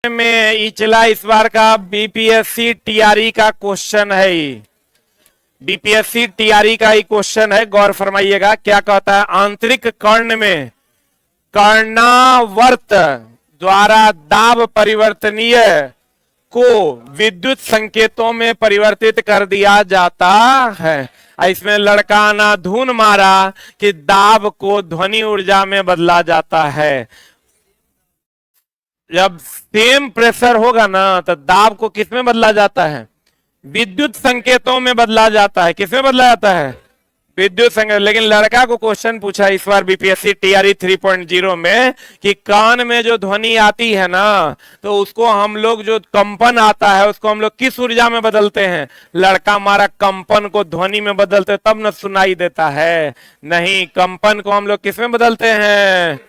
में ये चला इस बार का बीपीएससी टीआरई का क्वेश्चन है। बीपीएससी टीआरई का ही क्वेश्चन है, गौर फरमाइएगा। क्या कहता है? आंतरिक कर्ण में कर्णावर्त द्वारा दाब परिवर्तनीय को विद्युत संकेतों में परिवर्तित कर दिया जाता है। इसमें लड़का ना धुन मारा कि दाब को ध्वनि ऊर्जा में बदला जाता है। जब सेम प्रेशर होगा ना तो दाब को किसमें बदला जाता है? विद्युत संकेतों में बदला जाता है। किसमें बदला जाता है? विद्युत संकेत। लेकिन लड़का को क्वेश्चन पूछा इस बार बीपीएससी टीआरई 3.0 में कि कान में जो ध्वनि आती है ना तो उसको हम लोग, जो कंपन आता है उसको हम लोग किस ऊर्जा में बदलते हैं? लड़का मारा कंपन को ध्वनि में बदलते तब न सुनाई देता है। नहीं, कंपन को हम लोग किस में बदलते हैं?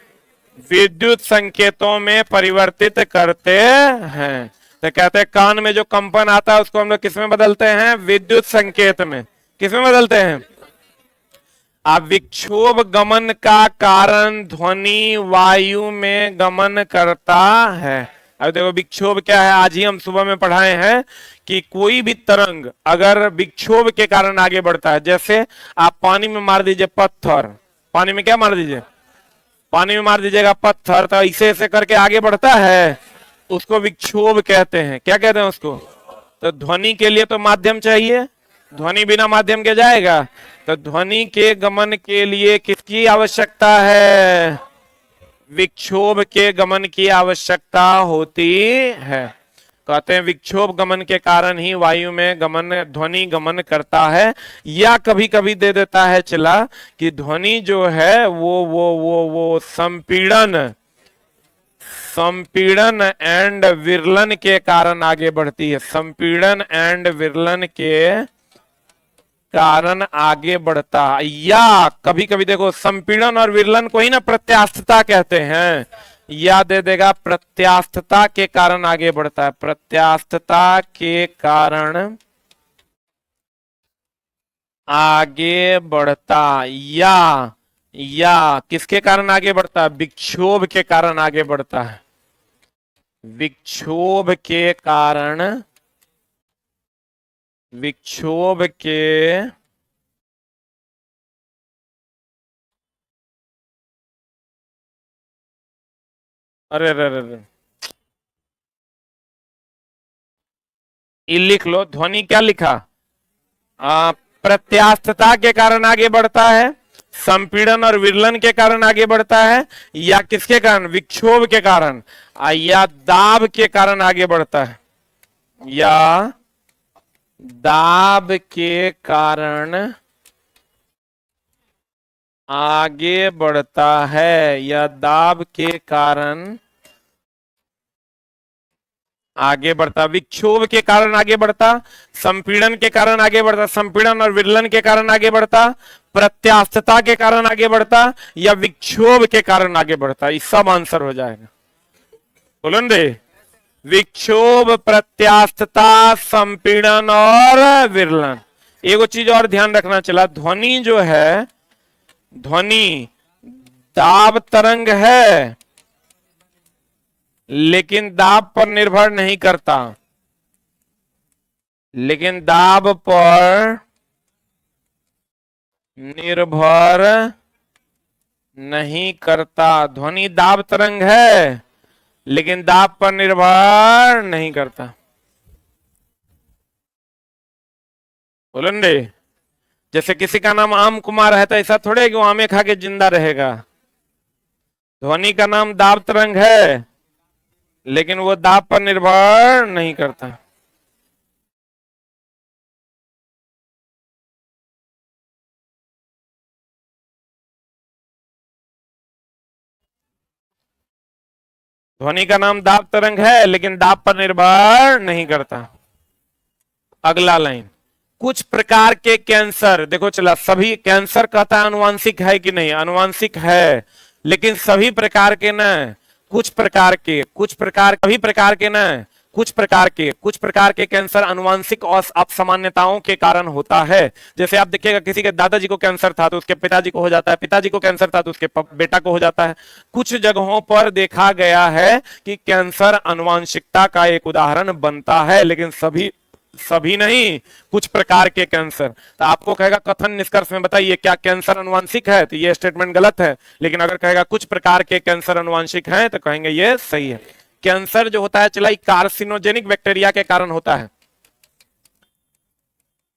विद्युत संकेतों में परिवर्तित करते हैं। तो कहते हैं कान में जो कंपन आता है उसको हम लोग किस में बदलते हैं? विद्युत संकेत में। किस में बदलते हैं? अब विक्षोभ गमन का कारण ध्वनि वायु में गमन करता है। अब देखो विक्षोभ क्या है, आज ही हम सुबह में पढ़ाए हैं कि कोई भी तरंग अगर विक्षोभ के कारण आगे बढ़ता है, जैसे आप पानी में मार दीजिए पत्थर, पानी में क्या मार दीजिए? पानी में मार दीजिएगा पत्थर, तो ऐसे ऐसे करके आगे बढ़ता है, उसको विक्षोभ कहते हैं। क्या कहते हैं उसको? तो ध्वनि के लिए तो माध्यम चाहिए, ध्वनि बिना माध्यम के जाएगा। तो ध्वनि के गमन के लिए किसकी आवश्यकता है? विक्षोभ के गमन की आवश्यकता होती है। कहते हैं विक्षोभ गमन के कारण ही वायु में गमन, ध्वनि गमन करता है। या कभी कभी दे देता है चला कि ध्वनि जो है वो संपीड़न एंड विरलन के कारण आगे बढ़ती है। संपीड़न एंड विरलन के कारण आगे बढ़ता। या कभी कभी देखो संपीड़न और विरलन को ही ना प्रत्यास्थता कहते हैं। या दे देगा प्रत्यास्थता के कारण आगे बढ़ता है। प्रत्यास्थता के कारण आगे बढ़ता। या किसके कारण आगे बढ़ता है? विक्षोभ के कारण आगे बढ़ता है। विक्षोभ के कारण, विक्षोभ के अरे ये लिख लो, ध्वनि क्या लिखा? प्रत्यास्थता के कारण आगे बढ़ता है, संपीड़न और विरलन के कारण आगे बढ़ता है, या किसके कारण? विक्षोभ के कारण, या दाब के कारण आगे बढ़ता है। या दाब के कारण आगे बढ़ता है, या दाब के कारण आगे बढ़ता। विक्षोभ के कारण आगे बढ़ता, संपीड़न के कारण आगे बढ़ता, संपीड़न और विरलन के कारण आगे बढ़ता, प्रत्यास्थता के कारण आगे बढ़ता, या विक्षोभ के कारण आगे बढ़ता। ये सब आंसर हो जाएगा। बोलो न रे, विक्षोभ, प्रत्यास्थता, संपीड़न और विरलन। एगो चीज और ध्यान रखना चला, ध्वनि जो है, ध्वनि दाब तरंग है लेकिन दाब पर निर्भर नहीं करता। लेकिन दाब पर निर्भर नहीं करता। ध्वनि दाब तरंग है लेकिन दाब पर निर्भर नहीं करता। बोलो न रे, जैसे किसी का नाम आम कुमार है तो ऐसा थोड़े है कि वो आमे खा के जिंदा रहेगा। ध्वनि का नाम दाब तरंग है लेकिन वो दाब पर निर्भर नहीं करता। ध्वनि का नाम दाब तरंग है लेकिन दाब पर निर्भर नहीं करता। अगला लाइन, कुछ प्रकार के कैंसर, देखो चला, सभी कैंसर कहता है अनुवांशिक है कि नहीं? अनुवांशिक है, लेकिन सभी प्रकार के न, कुछ प्रकार के, सभी प्रकार के न, कुछ प्रकार के कैंसर आनुवंशिक और असामान्यताओं के कारण होता है। जैसे आप देखिएगा किसी के दादाजी को कैंसर था तो उसके पिताजी को हो जाता है, पिताजी को कैंसर था तो उसके बेटा को हो जाता है। कुछ जगहों पर देखा गया है कि कैंसर आनुवंशिकता का एक उदाहरण बनता है, लेकिन सभी नहीं, कुछ प्रकार के कैंसर। तो आपको कहेगा कथन निष्कर्ष में बताइए क्या कैंसर आनुवंशिक है, तो ये स्टेटमेंट गलत है। लेकिन अगर कहेगा कुछ प्रकार के कैंसर आनुवंशिक हैं तो कहेंगे ये सही है। कैंसर जो होता है चला कार्सिनोजेनिक बैक्टीरिया के कारण होता है,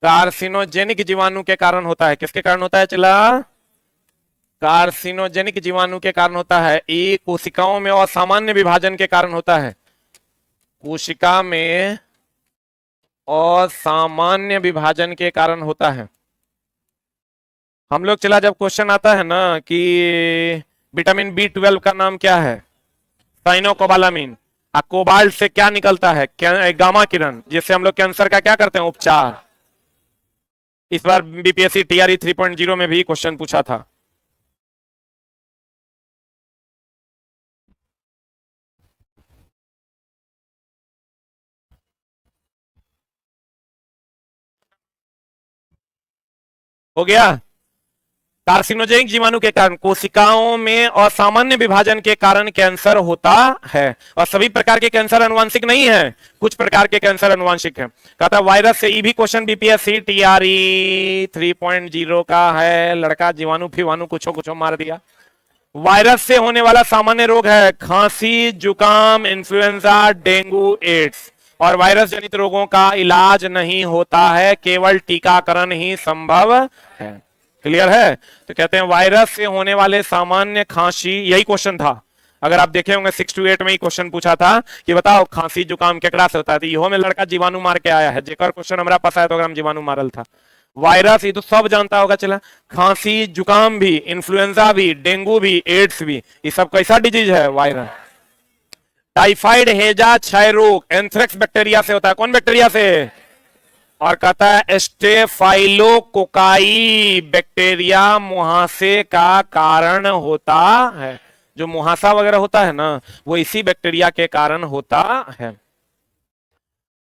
कार्सिनोजेनिक जीवाणु के कारण होता है। किसके कारण होता है चला? कार्सिनोजेनिक जीवाणु के कारण होता है। ये कोशिकाओं में असामान्य विभाजन के कारण होता है, कोशिका में असामान्य विभाजन के कारण होता है। हम लोग चला जब क्वेश्चन आता है ना कि विटामिन B12 का नाम क्या है, साइनोकोबालामिन, कोबाल्ट से क्या निकलता है, गामा किरण, जिससे हम लोग कैंसर का क्या करते हैं, उपचार। इस बार बीपीएससी TRE 3.0 में भी क्वेश्चन पूछा था। हो गया। कार्सिनोजेनिक जीवाणु के कारण, कोशिकाओं में असामान्य विभाजन के कारण कैंसर होता है। और सभी प्रकार के कैंसर आनुवंशिक नहीं है, कुछ प्रकार के कैंसर आनुवंशिक है। कहता है वायरस से, ये भी क्वेश्चन बीपीएससी TRE 3.0 का है। लड़का जीवाणु फिवाणु कुछ मार दिया। वायरस से होने वाला सामान्य रोग है खांसी, जुकाम, इन्फ्लुएंजा, डेंगू, एड्स। और वायरस जनित रोगों का इलाज नहीं होता है, केवल टीकाकरण ही संभव है। क्लियर है? तो कहते हैं वायरस से होने वाले सामान्य खांसी, यही क्वेश्चन था। अगर आप देखे होंगे 6 to 8 में ही क्वेश्चन पूछा था कि बताओ खांसी जुकाम केकरा से होता है, तो इहो में लड़का जीवाणु मार के आया है। जेकर क्वेश्चन हमारा पास आया तो हम जीवाणु मारल था। वायरस ये तो सब जानता होगा चला, खांसी जुकाम भी, इन्फ्लुएंजा भी, डेंगू भी, एड्स भी, ये सब कैसा डिजीज है, वायरस। टाइफाइड, हैजा, क्षय रोग एंथ्रेक्स बैक्टीरिया से होता है। कौन बैक्टीरिया से? और कहता है स्टेफाइलोकोकाई बैक्टीरिया मुहासे का कारण होता है। जो मुहासा वगैरह होता है ना, वो इसी बैक्टीरिया के कारण होता है।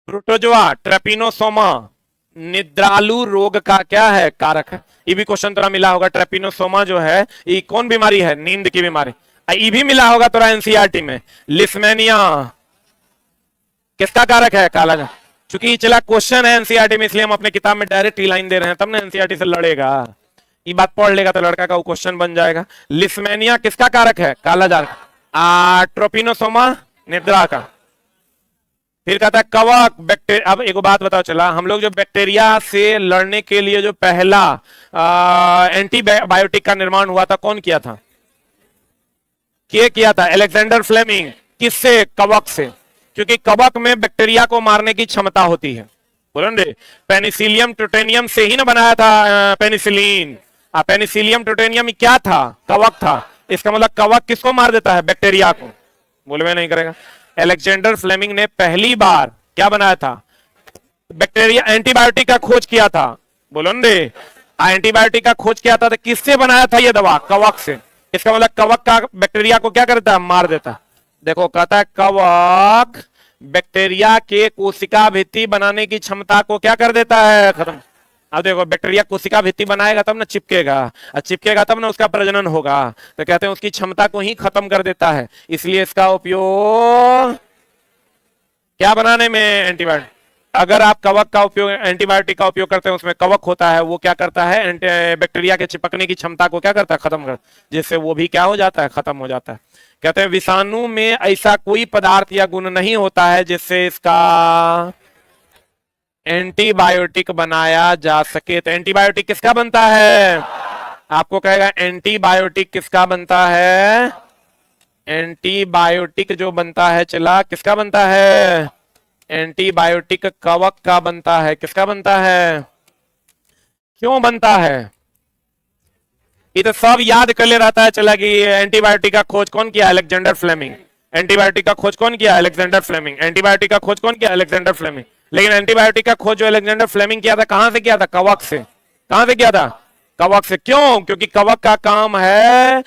प्रोटोजोआ, ट्रेपिनोसोमा निद्रालु रोग का क्या है, कारक है। ये भी क्वेश्चन थोड़ा मिला होगा। ट्रेपिनोसोमा जो है ये कौन बीमारी है, नींद की बीमारी। ये भी मिला होगा थोड़ा एनसीईआरटी में। लिस्मेनिया किसका कारक है, काला। चूंकि चला क्वेश्चन है एनसीईआरटी में, इसलिए हम अपने किताब में डायरेक्ट लाइन दे रहे हैं, तब ना एनसीईआरटी से लड़ेगा। ये बात पढ़ लेगा तो लड़का का वो क्वेश्चन बन जाएगा। लिस्मेनिया किसका कारक है, कालाजार। ट्रोपिनोसोमा निद्रा का। फिर कहता है कवक बैक्टीरिया। अब एक बात बताओ चला, हम लोग जो बैक्टीरिया से लड़ने के लिए जो पहला एंटीबायोटिक का निर्माण हुआ था, कौन किया था? किया था अलेक्जेंडर फ्लेमिंग। किससे? कवक से। क्योंकि कवक में बैक्टीरिया को मारने की क्षमता होती है। बोलो रे, पेनिसिलियम ट्यूटेनियम से ही ना बनाया था पेनिसिलिन। पेनिसिलियम ट्यूटेनियम क्या था, कवक था। इसका मतलब कवक किसको मार देता है, बैक्टीरिया को। बोलवे नहीं करेगा। अलेक्जेंडर फ्लेमिंग ने पहली बार क्या बनाया था, बैक्टीरिया एंटीबायोटिक का खोज किया था। बोलो रे, एंटीबायोटिक का खोज किया था तो किससे बनाया था ये दवा, कवक से। इसका मतलब कवक का बैक्टीरिया को क्या करता है, मार देता है। देखो कहता है कवक बैक्टीरिया के कोशिका भित्ति बनाने की क्षमता को क्या कर देता है, खत्म। अब देखो बैक्टीरिया कोशिका भित्ति बनाएगा तब ना चिपकेगा, और चिपकेगा तब ना उसका प्रजनन होगा। तो कहते हैं उसकी क्षमता को ही खत्म कर देता है। इसलिए इसका उपयोग क्या बनाने में, एंटीबायोटिक। अगर आप कवक का उपयोग, एंटीबायोटिक का उपयोग करते हैं, उसमें कवक होता है, वो क्या करता है, बैक्टीरिया के चिपकने की क्षमता को क्या करता है, खत्म कर, जिससे वो भी क्या हो जाता है, खत्म हो जाता है। कहते हैं विषाणु में ऐसा कोई पदार्थ या गुण नहीं होता है जिससे इसका एंटीबायोटिक बनाया जा सके। तो एंटीबायोटिक किसका बनता है, आपको कहेगा एंटीबायोटिक किसका बनता है, एंटीबायोटिक जो बनता है चला किसका बनता है, एंटीबायोटिक कवक का बनता है। किसका बनता है, क्यों बनता है, ये तो सब याद कर ले रहता है चला कि एंटीबायोटिक का खोज कौन किया, अलेक्जेंडर फ्लेमिंग। एंटीबायोटिक का खोज कौन किया, अलेक्जेंडर फ्लेमिंग। एंटीबायोटिक का खोज कौन किया, अलेक्जेंडर फ्लेमिंग। लेकिन एंटीबायोटिक का खोज जो अलेक्जेंडर फ्लेमिंग किया था, कहां से किया था, कवक से। कहां से किया था, कवक से। क्यों, क्योंकि कवक का काम है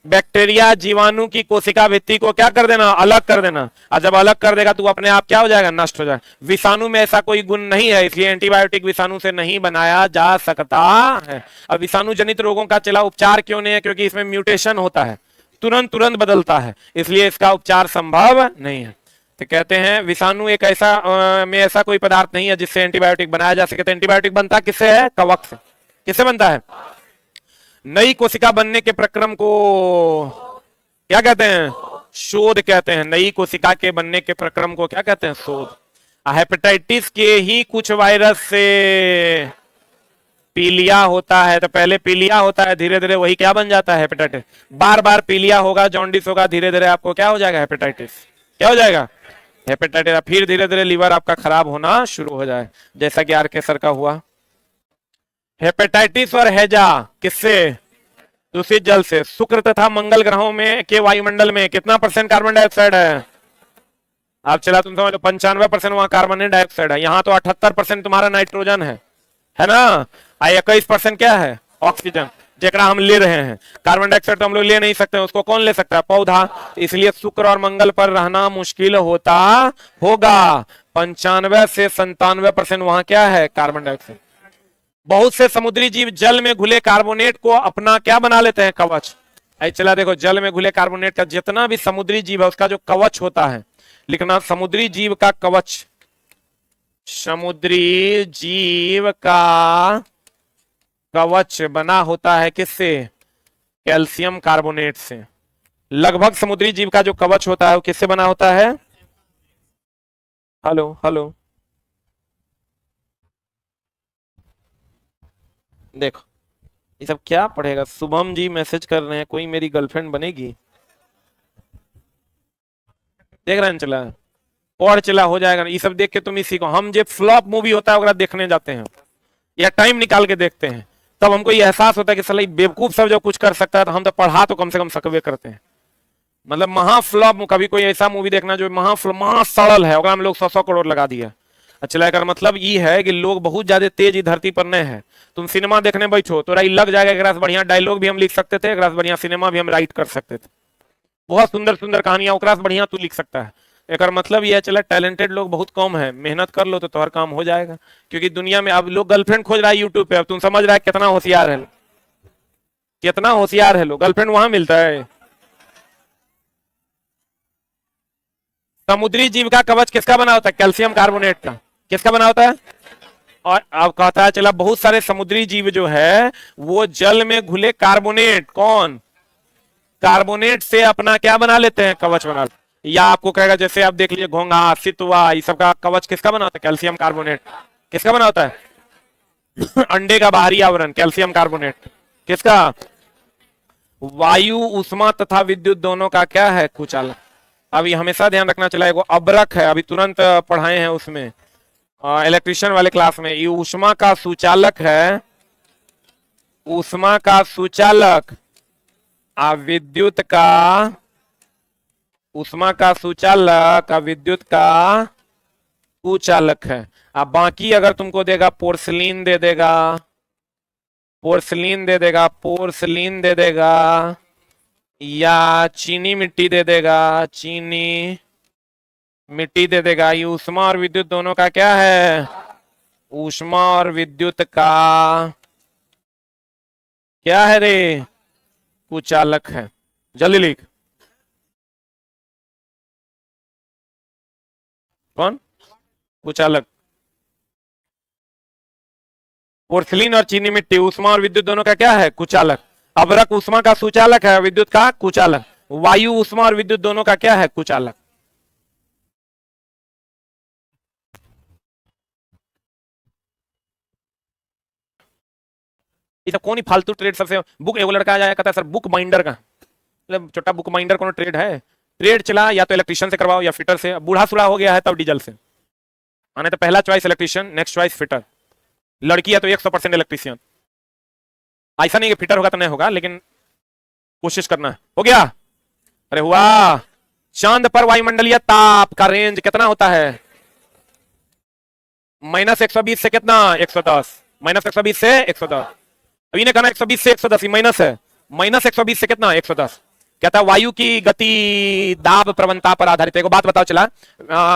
बैक्टीरिया जीवाणु की कोशिका भित्ति को क्या कर देना, अलग कर देना। और जब अलग कर देगा तो अपने आप क्या हो जाएगा, नष्ट हो जाएगा। विषाणु में ऐसा कोई गुण नहीं है, इसलिए एंटीबायोटिक विषाणु से नहीं बनाया जा सकता है। अब विषाणु जनित रोगों का चला उपचार क्यों नहीं है, क्योंकि इसमें म्यूटेशन होता है, तुरंत तुरंत बदलता है, इसलिए इसका उपचार संभव नहीं है। तो कहते हैं विषाणु एक ऐसा में ऐसा कोई पदार्थ नहीं है जिससे एंटीबायोटिक बनाया जा सके। तो एंटीबायोटिक बनता किससे है, कवक से। किससे बनता है? नई कोशिका बनने के प्रक्रम को क्या कहते हैं, शोध कहते हैं। नई कोशिका के बनने के प्रक्रम को क्या कहते हैं, शोध। हेपेटाइटिस के ही कुछ वायरस से पीलिया होता है, तो पहले पीलिया होता है, धीरे धीरे वही क्या बन जाता है, हेपेटाइटिस। बार बार पीलिया होगा, जॉन्डिस होगा, धीरे धीरे आपको क्या हो जाएगा, हेपेटाइटिस। क्या हो जाएगा, हेपेटाइटिस। फिर धीरे धीरे लीवर आपका खराब होना शुरू हो जाए, जैसा कि आरके सर का हुआ। हेपेटाइटिस और हैजा किससे, दूषित जल से। शुक्र तथा मंगल ग्रहों में के वायुमंडल में कितना % कार्बन डाइऑक्साइड है, आप चला तुम समझ लो 95% वहां कार्बन डाइऑक्साइड है। यहाँ तो 78% तुम्हारा नाइट्रोजन है ना, 21% क्या है, ऑक्सीजन, जेकरा हम ले रहे हैं। कार्बन डाइऑक्साइड तो हम लोग ले नहीं सकते, उसको कौन ले सकता है, पौधा। इसलिए शुक्र और मंगल पर रहना मुश्किल होता होगा। 95 से 97% वहां क्या है, कार्बन डाइऑक्साइड। बहुत से समुद्री जीव जल में घुले कार्बोनेट को अपना क्या बना लेते हैं, कवच। ऐसे चला देखो, जल में घुले कार्बोनेट का जितना भी समुद्री जीव है उसका जो कवच होता है, लिखना समुद्री जीव का कवच। समुद्री जीव का कवच बना होता है किससे, कैल्शियम कार्बोनेट से। लगभग समुद्री जीव का जो कवच होता है वो किससे बना होता है, हेलो हेलो, देखो ये सब क्या पढ़ेगा। शुभम जी मैसेज कर रहे हैं, कोई मेरी गर्लफ्रेंड बनेगी, देख रहे हैं, चला और चला हो जाएगा। ये सब देख के तुम ही सीखो। हम जो फ्लॉप मूवी होता है वगैरह देखने जाते हैं या टाइम निकाल के देखते हैं, तब हमको ये एहसास होता है कि साला बेवकूफ सब जो कुछ कर सकता है, तो हम तो पढ़ा तो कम से कम सकवे करते हैं। मतलब महाफ्लॉप, कभी कोई ऐसा मूवी देखना जो महा सरल है, हम लोग 100 करोड़ लगा दिया। अच्छा कर मतलब ये है कि लोग बहुत ज्यादा तेज ही धरती पर नहीं है। तुम सिनेमा देखने बैठो तो लग जाएगा, एक बढ़िया डायलॉग भी हम लिख सकते थे, एक बढ़िया सिनेमा भी हम राइट कर सकते थे, बहुत सुंदर सुंदर कहानियां ओकरा से बढ़िया तू लिख सकता है। एक मतलब यह चला टैलेंटेड लोग बहुत कम है, मेहनत कर लो तो तुम्हारा काम हो जाएगा। क्योंकि दुनिया में अब लोग गर्लफ्रेंड खोज रहा है यूट्यूब पे। अब तुम समझ रहा है कितना होशियार है, कितना होशियार है लोग, गर्लफ्रेंड वहां मिलता है। समुद्री जीव का कवच किसका बना होता है, कैल्शियम कार्बोनेट का। किसका बना होता है, और अब कहता है चला बहुत सारे समुद्री जीव जो है वो जल में घुले कार्बोनेट, कौन, कार्बोनेट से अपना क्या बना लेते हैं, कवच बना लेते हैं। या आपको कहेगा जैसे आप देख लीजिए घोंघा, सितवा, ये सब का कवच किसका बना होता है, कैल्शियम कार्बोनेट। किसका बना होता है अंडे का बाहरी आवरण, कैल्शियम कार्बोनेट। किसका, वायु, उष्मा तथा विद्युत दोनों का क्या है, कुचालक। अभी हमेशा ध्यान रखना चला, एगो अब्रक है, अभी तुरंत पढ़ाए हैं उसमें इलेक्ट्रिशियन वाले क्लास में। ये उष्मा का सुचालक है, उष्मा का सुचालक, विद्युत का, उष्मा का सुचालक, विद्युत का कुचालक है। अब बाकी अगर तुमको देगा पोर्सलिन दे देगा, पोर्सलिन दे देगा, पोर्सलिन दे देगा, या चीनी मिट्टी दे देगा, चीनी मिट्टी दे देगा, ये उष्मा और विद्युत दोनों का क्या है, उष्मा और विद्युत का क्या है रे, कुचालक है। जल्दी लिख, कौन, कुचालक। पोर्सिलिन और चीनी मिट्टी उष्मा और विद्युत दोनों का क्या है, कुचालक। अबरक उष्मा का सुचालक है, विद्युत का कुचालक। वायु उष्मा और विद्युत दोनों का क्या है, कुचालक। ये सब कौन ही फालतू ट्रेड सबसे। बुक एगो लड़का आया कहता है सर बुक बाइंडर का, मतलब छोटा बुक बाइंडर कौन ट्रेड है, ट्रेड चला या तो इलेक्ट्रिशियन से करवाओ या फिटर से। बूढ़ा सुढ़ा हो गया है तब डीजल से आने, तो पहला choice electrician, next choice fitter. लड़की है तो 100% इलेक्ट्रिशियन। ऐसा नहीं कि फिटर होगा तो नहीं होगा, लेकिन कोशिश करना है। हो गया, अरे हुआ। चांद पर वायुमंडलीय ताप का रेंज कितना होता है, -120 से कितना, 110, -120 से 110। अभी ने कहना 120 से 110, माइनस है, -120 से कितना, 110। कहता है वायु की गति दाब प्रवणता पर आधारित है। एक बात बताओ चला,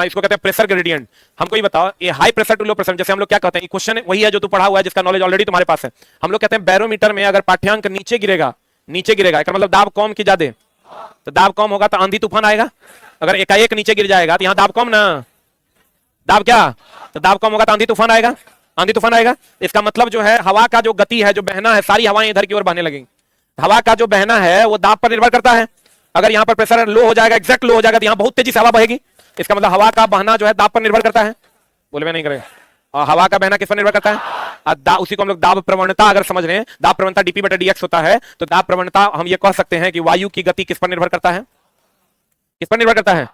इसको कहते हैं प्रेशर ग्रेडियंट। हमको ये बताओ, ये high pressure to low pressure, जैसे हम लोग क्या कहते हैं, क्वेश्चन वही है जो तू पढ़ा हुआ है, जिसका नॉलेज ऑलरेडी तुम्हारे पास है। हम लोग कहते हैं बैरोमीटर में अगर पाठ्यांक नीचे गिरेगा, नीचे गिरेगा इसका मतलब दाब कम की ज्यादा, तो दाब कम होगा तो आंधी तूफान आएगा। अगर एकाएक नीचे गिर जाएगा तो यहाँ दाब कम ना, दाब क्या, तो दाब कम होगा तो आंधी तूफान आएगा, आंधी तूफान आएगा। इसका मतलब जो है हवा का जो गति है, जो बहना है, सारी हवाएं इधर की ओर बहने लगेंगी। हवा का जो बहना है वो दाब पर निर्भर करता है। अगर यहाँ पर प्रेशर लो हो जाएगा, एग्जैक्ट लो हो जाएगा, तो यहाँ बहुत तेजी से हवा बहेगी। इसका मतलब हवा का बहना जो है दाब पर निर्भर करता है। बोले नहीं करेगा, और हवा का बहना किस पर निर्भर करता है, उसी को हम लोग दाब प्रवणता अगर समझ रहे हैं, दाब प्रवणता डीपी बटा डीएक्स होता है। तो दाब प्रवणता हम ये कह सकते हैं कि वायु की गति किस पर निर्भर करता है, किस पर निर्भर करता है,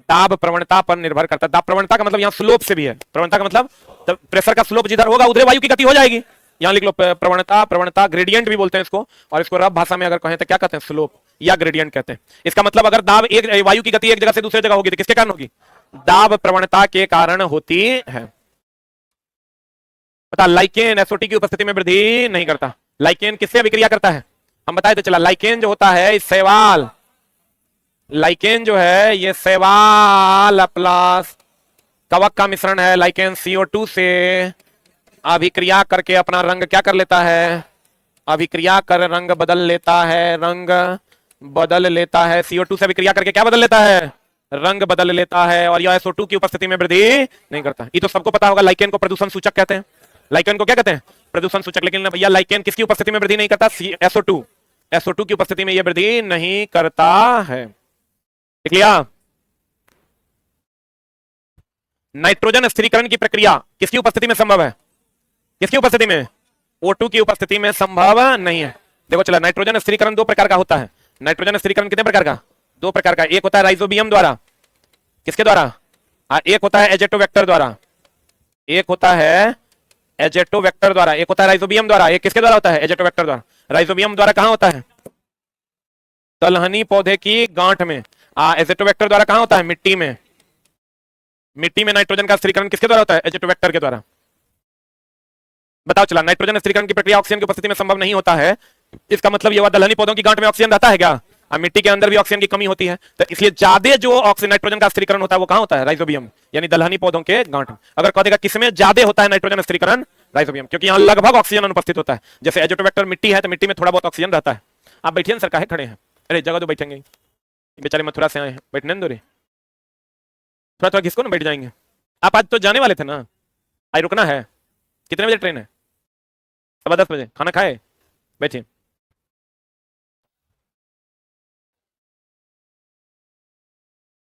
दाब प्रवणता पर निर्भर करता है। दाब प्रवणता का मतलब यहाँ स्लोप से भी है, प्रवणता का मतलब प्रेशर का स्लोप जिधर होगा उधर वायु की गति हो जाएगी। यहाँ लिख लो प्रवणता, प्रवणता ग्रेडियंट भी बोलते हैं इसको, और इसको रफ भाषा में अगर कहें तो क्या कहते हैं, स्लोप या ग्रेडियंट कहते हैं। इसका मतलब अगर दाब एक वायु की गति एक जगह से दूसरी जगह होगी तो किसके कारण होगी, दाब प्रवणता के कारण होती है। पता, लाइकेन एसओटी की उपस्थिति में वृद्धि नहीं करता। लाइकेन किससे अभिक्रिया करता है, हम बताए तो चला। लाइकेन जो होता है इस शैवाल, लाइकेन जो है ये शैवाल प्लस कवक का मिश्रण है। लाइकेन CO2 से अभिक्रिया करके अपना रंग क्या कर लेता है, अभिक्रिया कर रंग बदल लेता है, रंग बदल लेता है। CO2 से अभिक्रिया करके क्या बदल लेता है, रंग बदल लेता है, और यह SO2 की उपस्थिति में वृद्धि नहीं करता। ये तो सबको पता होगा, लाइकेन को प्रदूषण सूचक कहते हैं। लाइकेन को क्या कहते हैं, प्रदूषण सूचक। लेकिन भैया लाइकेन किसकी उपस्थिति में वृद्धि नहीं करता, SO2, SO2 की उपस्थिति में यह वृद्धि नहीं करता है। क्लियर। नाइट्रोजन स्थिरीकरण की प्रक्रिया किसकी उपस्थिति में संभव है, किसकी उपस्थिति में, O2 की उपस्थिति में संभव नहीं है। देखो चला, नाइट्रोजन स्थिरीकरण दो प्रकार का होता है। नाइट्रोजन स्थिरीकरण कितने प्रकार का, दो प्रकार का। एक होता है राइजोबियम द्वारा, किसके द्वारा, एक होता है एजेटोवेक्टर द्वारा, एक होता है एजेटोवेक्टर द्वारा, एक होता है राइजोबियम द्वारा। एक किसके द्वारा होता है, एजेटोवेक्टर द्वारा। राइजोबियम द्वारा कहां होता है, दलहनी पौधे की गांठ में। एजेटोवेक्टर द्वारा कहां होता है, मिट्टी में। मिट्टी में नाइट्रोजन का स्थिरीकरण किसके द्वारा होता है, एजेटोवेक्टर के द्वारा। बताओ चला, नाइट्रोजन स्थिरीकरण की प्रक्रिया ऑक्सीजन की उपस्थिति में संभव नहीं होता है। इसका मतलब यह हुआ दलहनी पौधों की गांठ में ऑक्सीजन रहता है क्या, मिट्टी के अंदर भी ऑक्सीजन की कमी होती है, तो इसलिए ज्यादा जो ऑक्सीजन नाइट्रोजन का स्थिरीकरण होता है वो कहां होता है, राइजोबियम, यानी दलहनी पौधों के गांठ में। अगर कह देगा किसमें ज्यादा होता है नाइट्रोजन स्थिरीकरण, राइजोबियम, क्योंकि यहाँ लगभग ऑक्सीजन अनुपस्थित होता है। जैसे एजेटोवेक्टर मिट्टी है तो मिट्टी में थोड़ा बहुत ऑक्सीजन रहता है। आप बैठिए ना सर, काहे खड़े हैं, अरे जगह तो बैठेंगे, बेचारे मथुरा से आए हैं, बैठने दो रे, थोड़ा थोड़ा घिसको ना बैठ जाएंगे। आप आज तो जाने वाले थे ना, आज रुकना है। कितने बजे ट्रेन है, 10:15 बजे। खाना खाए, बैठिए।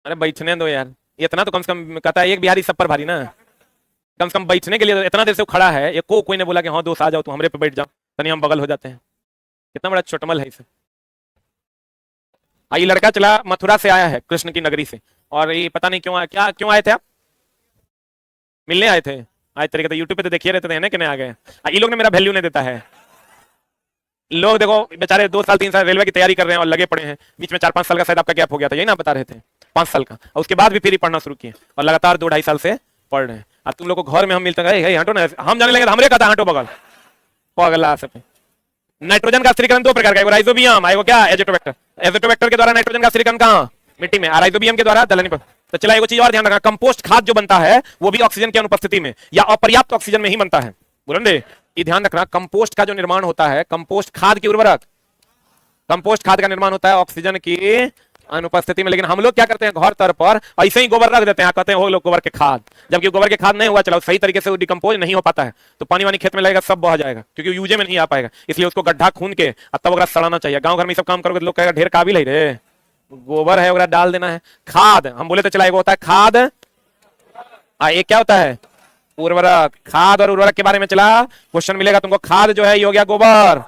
अरे बैठने दो यार, इतना तो कम से कम कहता है एक बिहारी सब पर भारी ना, कम से कम बैठने के लिए तो इतना देर से वो खड़ा है। ये कोई ने बोला कि हाँ दोस्त आ जाओ, तुम हमरे पे बैठ जाओ, तनी हम बगल हो जाते हैं। कितना बड़ा चोटमल है इसे। ये लड़का चला मथुरा से आया है, कृष्ण की नगरी से, और ये पता नहीं क्यों, क्या क्यों आए थे आप, मिलने आए थे। आज तरीके यूट्यूब पे तो देखिए रहते थे ना, कि नहीं आ गए। ये लोग ने मेरा वैल्यू नहीं देता है। लोग देखो बेचारे 2 साल 3 साल रेलवे की तैयारी कर रहे हैं और लगे पड़े हैं, बीच में 4-5 साल का शायद आपका गैप हो गया था, यही ना बता रहे थे, 5 साल का, और उसके बाद भी फिर पढ़ना शुरू किए और लगातार 2-2.5 साल से पढ़ रहे हैं। अब तुम लोग को घर में हम मिलते हैं, हटो ना, हम जाने लगे हमरे कहता हटो बगल पगला से। नाइट्रोजन का स्थिरीकरण दो प्रकार का, राइजोबियम, आएगा क्या, एजेटोवेक्टर। एजेटोवेक्टर के द्वारा नाइट्रोजन का स्थिरीकरण कहाँ, मिट्टी में। राइजोबियम के द्वारा दलहनी पर। तो चला एक चीज और ध्यान रखना, कंपोस्ट खाद जो बनता है वो भी ऑक्सीजन की अनुपस्थिति में या अपर्याप्त ऑक्सीजन में ही बनता है। बोलेंगे ये ध्यान रखना, कंपोस्ट का जो निर्माण होता है, कंपोस्ट खाद की उर्वरक, कंपोस्ट खाद का निर्माण होता है ऑक्सीजन की अनुपस्थिति में। लेकिन हम लोग क्या करते हैं, घर तर पर ऐसे ही गोबर रख देते हैं, कहते हैं वो लोग गोबर के खाद, जबकि गोबर के खाद नहीं हुआ, चलो सही तरीके से डिकम्पोज नहीं हो पाता है, तो पानी वानी खेत में लगेगा, सब बह जाएगा, क्योंकि यूजे में नहीं आ पाएगा। इसलिए उसको गड्ढा खून के तब वगैरह सड़ाना चाहिए। गाँव घर में सब काम करोगे लोग कहेगा ढेर काबिल है रे, गोबर है वगैरह डाल देना है। खाद हम बोले तो चला, होता है खाद, ये क्या होता है, उर्वरक। खाद और उर्वरक के बारे में चला क्वेश्चन मिलेगा तुमको। खाद जो है ये हो गया गोबर,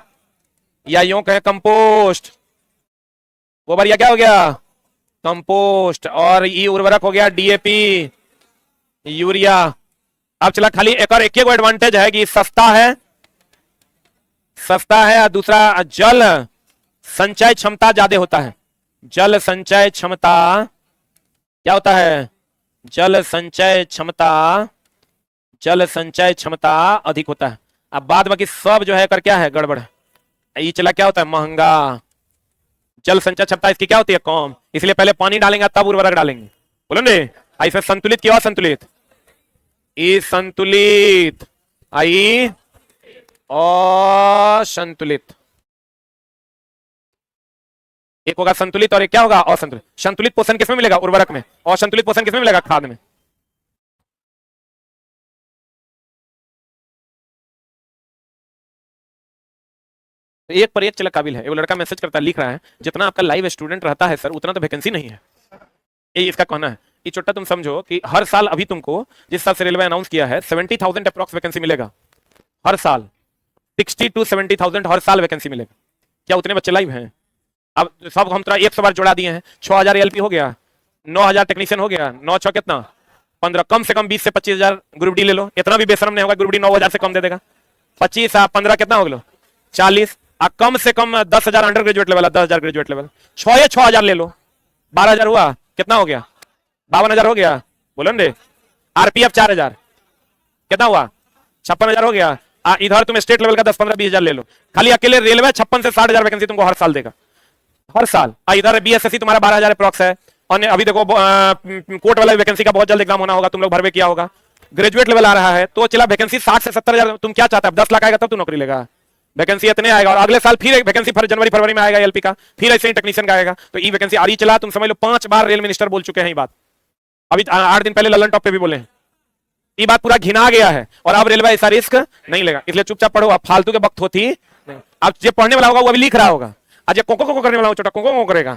या यूं कहे कंपोस्ट, गोबर या क्या हो गया, कंपोस्ट, और ये उर्वरक हो गया DAP, यूरिया। अब चला खाली एक और एक एडवांटेज है कि सस्ता है, सस्ता है, और दूसरा जल संचय क्षमता ज्यादा होता है। जल संचय क्षमता क्या होता है, जल संचय क्षमता, जल संचय क्षमता अधिक होता है। अब बाद बाकी सब जो है कर क्या है गड़बड़ है। ये चला क्या होता है, महंगा, जल संचय क्षमता इसकी क्या होती है? कम, इसलिए पहले पानी डालेंगे तब उर्वरक डालेंगे। बोलो ने, इसमें संतुलित क्या असंतुलित? असंतुलित, आई असंतुलित। एक होगा संतुलित और एक क्या होगा? असंतुलित। संतुलित पोषण किसमें मिलेगा? उर्वरक में। और संतुलित पोषण किसमें मिलेगा? खाद में। तो एक पर एक चला काबिल है। वो लड़का मैसेज करता लिख रहा है, जितना आपका लाइव स्टूडेंट रहता है सर उतना तो वैकेंसी नहीं है, ये इसका कहना है। ये छोटा तुम समझो कि हर साल अभी तुमको जिस साल से रेलवे अनाउंस किया है 70,000 अप्रॉक्स वैकेंसी मिलेगा हर साल। 60 to 70,000 हर साल वैकेंसी मिलेगा। क्या उतने बच्चे लाइव हैं? अब सब हम तरह 100 बार जोड़ा दिए हैं। 6,000 एलपी हो गया, 9,000 टेक्नीशियन हो गया, 9 6 कितना 15, कम से कम 20 से 25,000 ग्रुप डी ले लो। इतना भी बेशरम नहीं होगा, ग्रुप डी 9,000 से कम दे देगा। 25 15 कितना हो गया? 40। कम से कम 10,000 under graduate level, 10,000 graduate level. 6,000 ले लो, 12,000 हुआ, कितना हो गया? 52,000 हो गया। बोलो रे। आरपीएफ 4,000 कितना हुआ? 56,000 हो गया। इधर तुम स्टेट लेवल का 10 15 20,000 ले लो। खाली अकेले रेलवे 56 से 60,000 वैकेंसी तुमको हर साल देगा, हर साल। इधर बीएसएससी तुम्हारा 12,000 अप्रॉक्स है। और अभी देखो कोर्ट वाला वैकेंसी का बहुत जल्द एग्जाम होना होगा, तुम लोग भरवे किया होगा। ग्रेजुएट लेवल आ रहा है तो चला वैकेंसी 60 से 70,000। तुम क्या चाहता है? 10 लाख आएगा तब तू नौकरी लेगा? वैकेंसी इतने आएगा और अगले साल फिर एक वैकेंसी जनवरी फरवरी में आएगा एलपी का, फिर ऐसे ही टेक्नीशियन का आएगा। तो ई वैकेंसी आ रही चला, तुम समझ लो 5 बार रेल मिनिस्टर बोल चुके हैं ये बात। अभी 8 दिन पहले ललन टॉप पे भी बोले हैं। ये बात पूरा घिना गया है और अब रेलवे ऐसा रिस्क नहीं लेगा, इसलिए चुपचाप पढ़ो। अब फालतू के वक्त होती नहीं। अब जो पढ़ने वाला होगा वो अभी लिख रहा होगा, आज ये कोको करने वाला हो, छोटा कोको करेगा।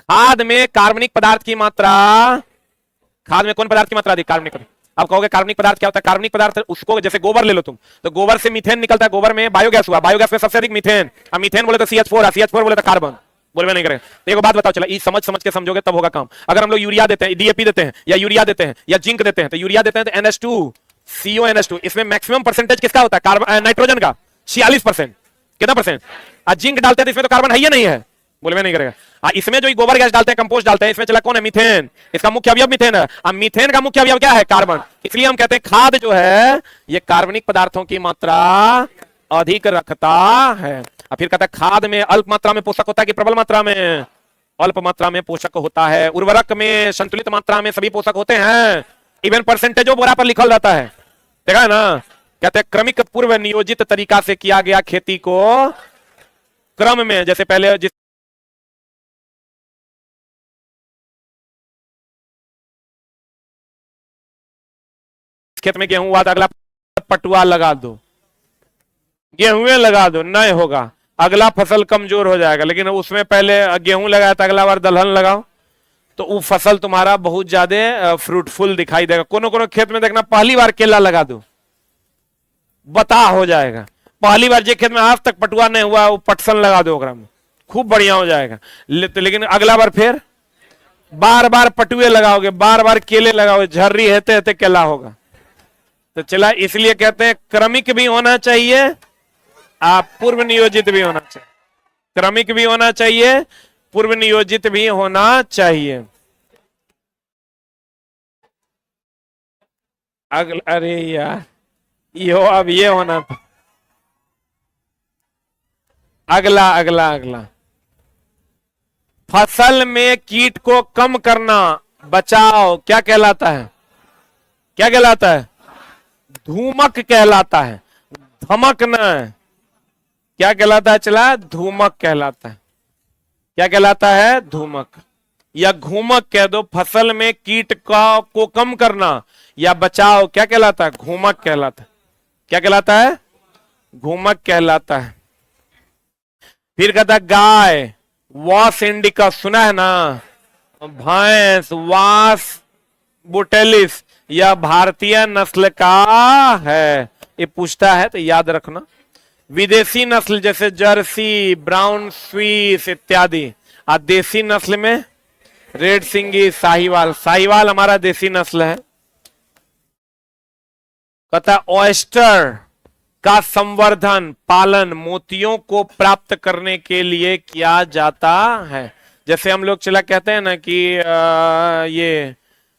खाद में कार्बनिक पदार्थ की मात्रा, खाद में कौन पदार्थ की मात्रा अधिक? कार्बनिक। अब कहोगे कार्बनिक पदार्थ क्या होता है? कार्बनिक पदार्थ उसको, जैसे गोबर ले लो तुम, तो गोबर से मीथेन निकलता है, गोबर में बायोगैस हुआ, बायोगैस में सबसे अधिक मीथेन। अब मीथेन बोले तो CH4, CH4 बोले तो कार्बन। बोलवे नहीं करेगा। तो एक बात बताओ, चला ये समझ के समझोगे तब होगा काम। अगर हम लोग यूरिया देते हैं, डीएपी देते हैं, या यूरिया देते हैं या जिंक देते हैं, तो यूरिया देते हैं तो NH2 CONH2, इसमें मैक्सिमम परसेंटेज किसका होता है? कार्बन, नाइट्रोजन का 46%। कितना परसेंट? जिंक डालते हैं तो इसमें तो कार्बन है ही नहीं है, बोलवे नहीं करेगा। इसमें जो गोबर गैस डालते हैं, कंपोस्ट डालते हैं, इसमें चला कौन है? मीथेन। इसका मुख्य अवयव मीथेन है। अब मीथेन का मुख्य अवयव क्या है? कार्बन। इसलिए हम कहते हैं खाद जो है ये कार्बनिक पदार्थों की मात्रा अधिक रखता है। और फिर कहता है खाद में अल्प मात्रा में पोषक होता है कि प्रबल मात्रा में? अल्प मात्रा में पोषक होता है। उर्वरक में संतुलित मात्रा में सभी पोषक होते हैं, इवन परसेंटेज बोरा पर लिखल रहता है, देखा है ना? कहते हैं क्रमिक पूर्व नियोजित तरीका से किया गया खेती को क्रम में, जैसे पहले जिस खेत में गेहूं हुआ था, अगला पटुआ लगा दो, गेहूं लगा दो, नहीं होगा, अगला फसल कमजोर हो जाएगा। लेकिन उसमें पहले गेहूं लगाया था, अगला बार दलहन लगाओ तो वो फसल तुम्हारा बहुत ज्यादा फ्रूटफुल दिखाई देगा। कोनो कोनो खेत में देखना पहली बार केला लगा दो, बता हो जाएगा। पहली बार जो खेत में आज तक पटुआ नहीं हुआ वो पटसन लगा दो, में खूब बढ़िया हो जाएगा। लेकिन अगला बार फिर बार बार पटुए लगाओगे, बार बार केले लगाओगे, झर्री हेते हेते केला होगा। तो चला, इसलिए कहते हैं क्रमिक भी होना चाहिए, आप पूर्व नियोजित भी होना चाहिए। क्रमिक भी होना चाहिए, पूर्व नियोजित भी होना चाहिए। अरे यार यो अब ये होना था। अगला अगला अगला, फसल में कीट को कम करना, बचाव क्या कहलाता है? क्या कहलाता है? धूमक कहलाता है, धमक न। क्या कहलाता है? चला, धूमक कहलाता है। क्या कहलाता है? धूमक या घूमक कह दो। फसल में कीट को कम करना या बचाव क्या कहलाता है? घूमक कहलाता है। क्या कहलाता है? घूमक कहलाता है। फिर कहता है गाय, वॉस इंडिका सुना है ना? भैंस वास बुटेलिस यह भारतीय नस्ल का है। ये पूछता है तो याद रखना। विदेशी नस्ल जैसे जर्सी, ब्राउन स्विस इत्यादि। और देसी नस्ल में रेड सिंगी, साहिवाल। साहिवाल हमारा देसी नस्ल है। कहता ऑयस्टर का संवर्धन, पालन मोतियों को प्राप्त करने के लिए किया जाता है। जैसे हम लोग चला कहते हैं ना कि ये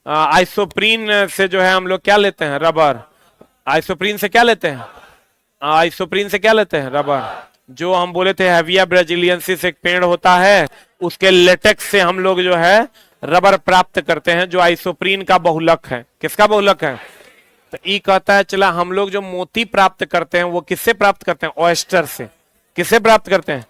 आइसोप्रीन से जो है हम लोग क्या लेते हैं? रबर। आइसोप्रीन से क्या लेते हैं? आइसोप्रीन से क्या लेते हैं? रबर। जो हम बोले थे हैविया ब्राजीलियंसिस एक पेड़ होता है, उसके लेटेक्स से हम लोग जो है रबर प्राप्त करते हैं, जो आइसोप्रीन का बहुलक है। किसका बहुलक है? तो ई कहता है चला हम लोग जो मोती प्राप्त करते हैं वो किससे प्राप्त करते हैं? ऑयस्टर से। किससे प्राप्त करते हैं?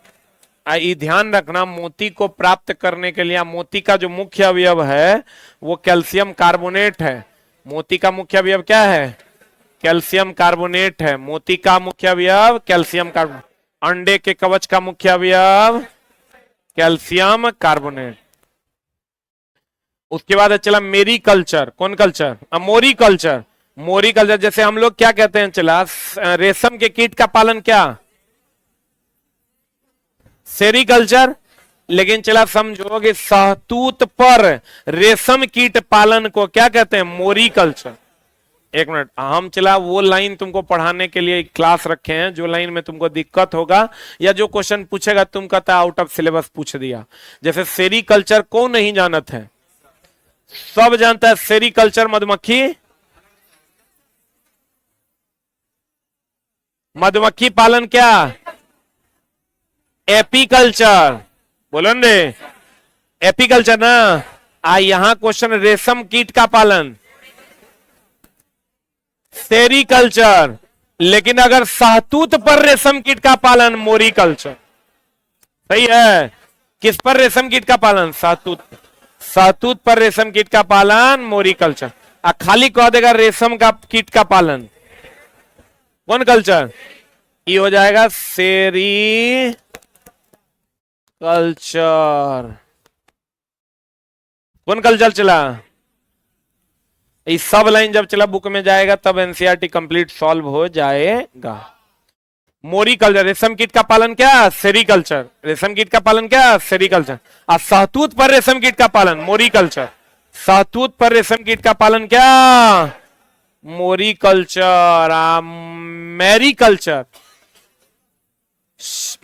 ये ध्यान रखना, मोती को प्राप्त करने के लिए मोती का जो मुख्य अवयव है वो कैल्शियम कार्बोनेट है। मोती का मुख्य अवयव क्या है? कैल्शियम कार्बोनेट है। मोती का मुख्य अवयव कैल्शियम कार्बोनेट। अंडे के कवच का मुख्य अवयव कैल्शियम कार्बोनेट। उसके बाद चला मेरी कल्चर। कौन कल्चर? मोरी कल्चर। मोरी कल्चर जैसे हम लोग क्या कहते हैं चला, रेशम के कीट का पालन क्या? सेरीकल्चर। लेकिन चला समझो कि सहतूत पर रेशम कीट पालन को क्या कहते हैं? मोरी कल्चर। एक मिनट, हम चला वो लाइन तुमको पढ़ाने के लिए क्लास रखे हैं, जो लाइन में तुमको दिक्कत होगा या जो क्वेश्चन पूछेगा तुम कहता आउट ऑफ सिलेबस पूछ दिया। जैसे सेरीकल्चर कौन नहीं जानत है? सब जानता है। सेरीकल्चर मधुमक्खी, मधुमक्खी पालन क्या? एपीकल्चर। बोलो ने एपीकल्चर ना। यहां क्वेश्चन रेशम कीट का पालन सेरीकल्चर, लेकिन अगर सहतूत पर रेशम कीट का पालन मोरीकल्चर। सही है। किस पर रेशम कीट का पालन? सहतूत। सहतूत पर रेशम कीट का पालन मोरीकल्चर। खाली कह देगा रेशम का कीट का पालन कौन कल्चर? ये हो जाएगा सेरी कल्चर। कौन कल्चर चला? ये सब लाइन जब चला बुक में जाएगा तब एनसीईआरटी कंप्लीट सॉल्व हो जाएगा। मोरी कल्चर, रेशम कीट का पालन क्या? सेरीकल्चर। रेशम कीट का पालन क्या? सेरीकल्चर। और सहतूत पर रेशम कीट का पालन मोरी कल्चर। सहतूत पर रेशम कीट का पालन क्या? Moriculture. Mariculture.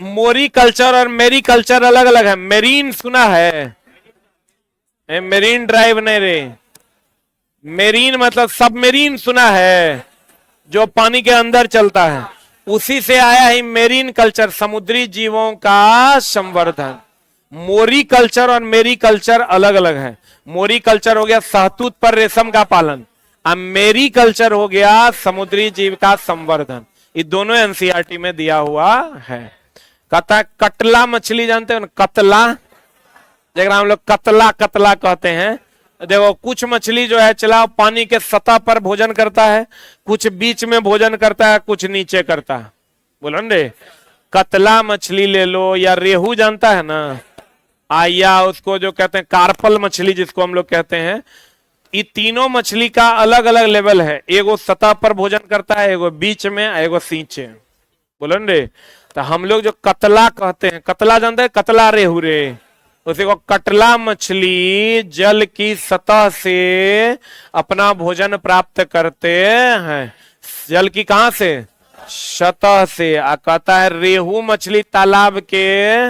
Moriculture और मेरी कल्चर अलग अलग है। मेरीन सुना है? मेरीन ड्राइव नहीं रे। मेरीन मतलब सबमेरीन सुना है, जो पानी के अंदर चलता है, उसी से आया है मेरीन कल्चर, समुद्री जीवों का संवर्धन। मोरी कल्चर और मेरी कल्चर अलग अलग है। मोरी कल्चर हो गया सहतूत पर रेशम का पालन, अब मेरी कल्चर हो गया समुद्री जीव का संवर्धन। ये दोनों एनसीईआरटी में दिया हुआ है। कहता है कतला मछली जानते हो ना? कतला, जगह हम लोग कतला कतला कहते हैं। देखो कुछ मछली जो है चला पानी के सतह पर भोजन करता है, कुछ बीच में भोजन करता है, कुछ नीचे करता है। बोलो रे, कतला मछली ले लो, या रेहू जानता है ना, या उसको जो कहते हैं कार्पल मछली जिसको हम लोग कहते हैं। ये तीनों मछली का अलग अलग लेवल है। एगो सतह पर भोजन करता है, एगो बीच में, एगो सींचे। बोलो रे, तो हम लोग जो कतला कहते हैं, कतला जानते हैं? कतला रेहू रे, उसी को कटला मछली जल की सतह से अपना भोजन प्राप्त करते हैं। जल की कहां से? सतह से। कहता है रेहू मछली तालाब के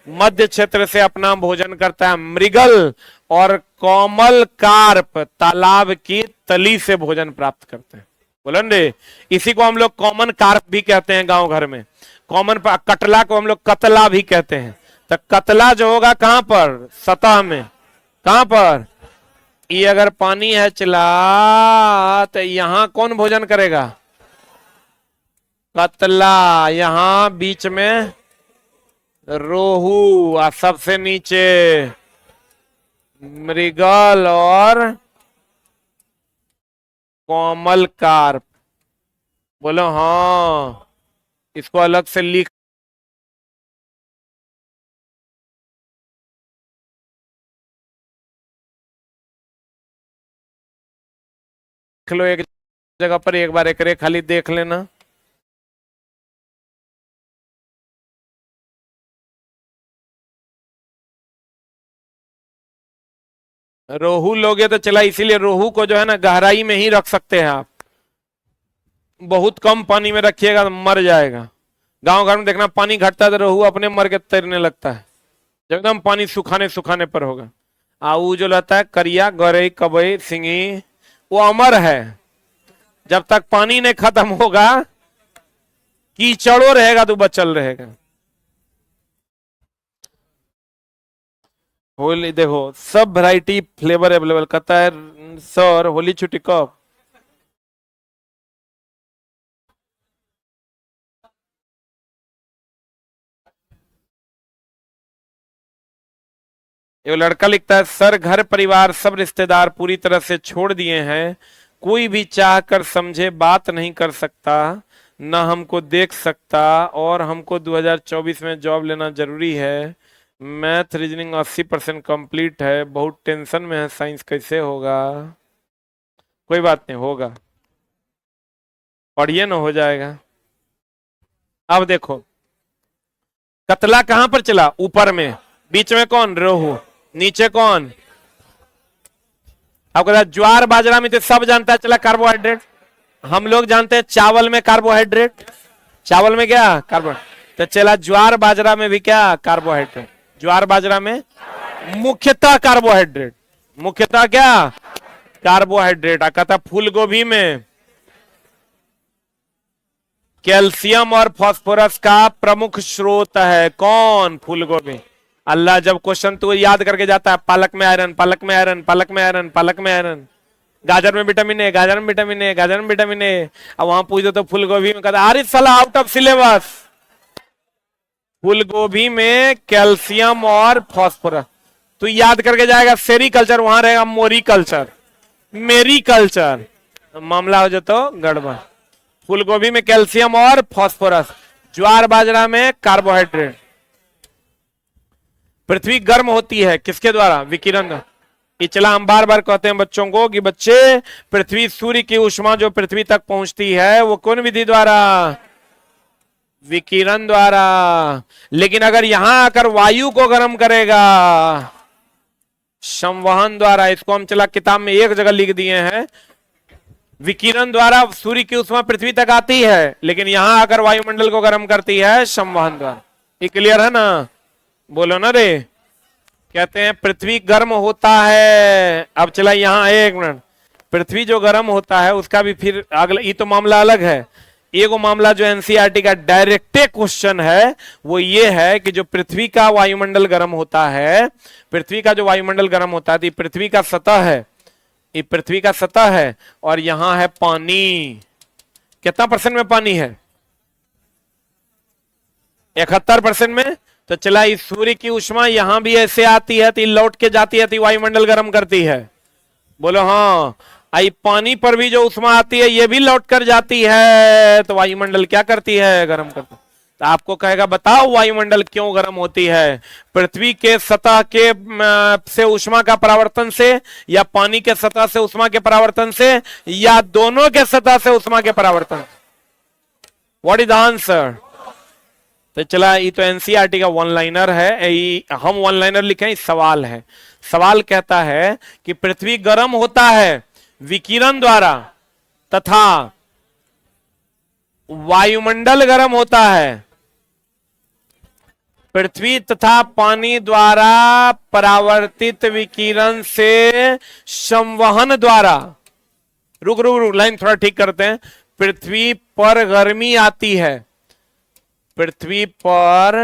मध्य क्षेत्र से अपना भोजन करता है। मृगल और कोमल कार्प तालाब की तली से भोजन प्राप्त करते हैं। बोलो रे, इसी को हम लोग कॉमन कार्प भी कहते हैं गांव घर में। कॉमन कटला को हम लोग कतला भी कहते हैं। तो कतला जो होगा कहां पर? सतह में। कहां पर? ये अगर पानी है चला तो यहां कौन भोजन करेगा? कतला। यहां बीच में रोहू, और सबसे नीचे मृगल और कोमल कार्प। बोलो हाँ, इसको अलग से लिख लो, एक जगह पर एक बार एक खाली देख लेना। रोहू लोगे तो चला, इसीलिए रोहू को जो है ना गहराई में ही रख सकते हैं आप। बहुत कम पानी में रखिएगा तो मर जाएगा। गांव घर में देखना पानी घटता है तो रोहू अपने मर के तैरने लगता है, जब एकदम पानी सुखाने सुखाने पर होगा। वो जो रहता है करिया, गरई, कबई, सिंगी, वो अमर है। जब तक पानी नहीं खत्म होगा कीचड़ो रहेगा तो बचल रहेगा। होली देखो सब वैरायटी फ्लेवर अवेलेबल कहता है सर, होली छुट्टी कब? एक लड़का लिखता है सर, घर परिवार सब रिश्तेदार पूरी तरह से छोड़ दिए हैं, कोई भी चाह कर समझे बात नहीं कर सकता, ना हमको देख सकता, और हमको 2024 में जॉब लेना जरूरी है। मैथ रीजनिंग 80% कंप्लीट है, बहुत टेंशन में है, साइंस कैसे होगा? कोई बात नहीं, होगा, पढ़िए ना, हो जाएगा। अब देखो कतला कहां पर चला? ऊपर में। बीच में कौन? रोहू। नीचे कौन? अब कहता ज्वार बाजरा में तो सब जानता है चला कार्बोहाइड्रेट। हम लोग जानते हैं चावल में कार्बोहाइड्रेट, चावल में क्या कार्बोहाइड्रेट, तो चला ज्वार बाजरा में भी क्या कार्बोहाइड्रेट, ज्वार बाजरा में मुख्यतः कार्बोहाइड्रेट, मुख्यतः क्या कार्बोहाइड्रेट। कहता फूल गोभी में कैल्शियम और फास्फोरस का प्रमुख स्रोत है, कौन? फूल गोभी। अल्लाह जब क्वेश्चन तो याद करके जाता है, पालक में आयरन, पालक में आयरन, पालक में आयरन, पालक में आयरन, गाजर में विटामिन ए, गाजर में विटामिन ए, गाजर में विटामिन ए। अब वहां पूछ दो तो फूल गोभी में कहता अरे साला आउट ऑफ सिलेबस। फूल गोभी में कैल्शियम और फास्फोरस, तो याद करके जाएगा सेरीकल्चर, वहां रहेगा मोरीकल्चर, मेरीकल्चर, मामला हो जाए तो गड़बड़। फूल गोभी में कैल्शियम और फास्फोरस, ज्वार बाजरा में कार्बोहाइड्रेट। पृथ्वी गर्म होती है किसके द्वारा? विकिरण। इचला हम बार बार कहते हैं बच्चों को कि बच्चे पृथ्वी, सूर्य की ऊष्मा जो पृथ्वी तक पहुंचती है वो कौन विधि द्वारा? विकिरण द्वारा। लेकिन अगर यहां आकर वायु को गर्म करेगा, संवहन द्वारा। इसको हम चला किताब में एक जगह लिख दिए हैं, विकिरण द्वारा सूर्य की ऊष्मा पृथ्वी तक आती है, लेकिन यहां आकर वायुमंडल को गर्म करती है संवहन द्वारा। ये क्लियर है ना? बोलो ना रे। कहते हैं पृथ्वी गर्म होता है। अब चला यहां एक मिनट, पृथ्वी जो गर्म होता है उसका भी फिर अगला, ये तो मामला अलग है। एगो मामला जो एनसीईआरटी का डायरेक्टे क्वेश्चन है वो ये है कि जो पृथ्वी का वायुमंडल गर्म होता है, पृथ्वी का जो वायुमंडल गर्म होता है, तो पृथ्वी का सतह है, ये पृथ्वी का सतह है, और यहां है पानी। कितना परसेंट में पानी है? 71% में। तो चला इस सूर्य की ऊष्मा यहां भी ऐसे आती है, तो लौट के जाती है, तो वायुमंडल गर्म करती है। बोलो हाँ। आई पानी पर भी जो ऊष्मा आती है ये भी लौट कर जाती है, तो वायुमंडल क्या करती है? गर्म करती है। तो आपको कहेगा बताओ वायुमंडल क्यों गर्म होती है? पृथ्वी के सतह के से ऊष्मा का परावर्तन से, या पानी के सतह से ऊष्मा के परावर्तन से, या दोनों के सतह से ऊष्मा के परावर्तन? What is the answer? तो चला ये तो एनसीईआरटी का वन लाइनर है, हम वन लाइनर लिखें, सवाल है। सवाल कहता है कि पृथ्वी गर्म होता है विकिरण द्वारा तथा वायुमंडल गर्म होता है पृथ्वी तथा पानी द्वारा परावर्तित विकिरण से संवहन द्वारा। रुक रुक रुक, लाइन थोड़ा ठीक करते हैं। पृथ्वी पर गर्मी आती है, पृथ्वी पर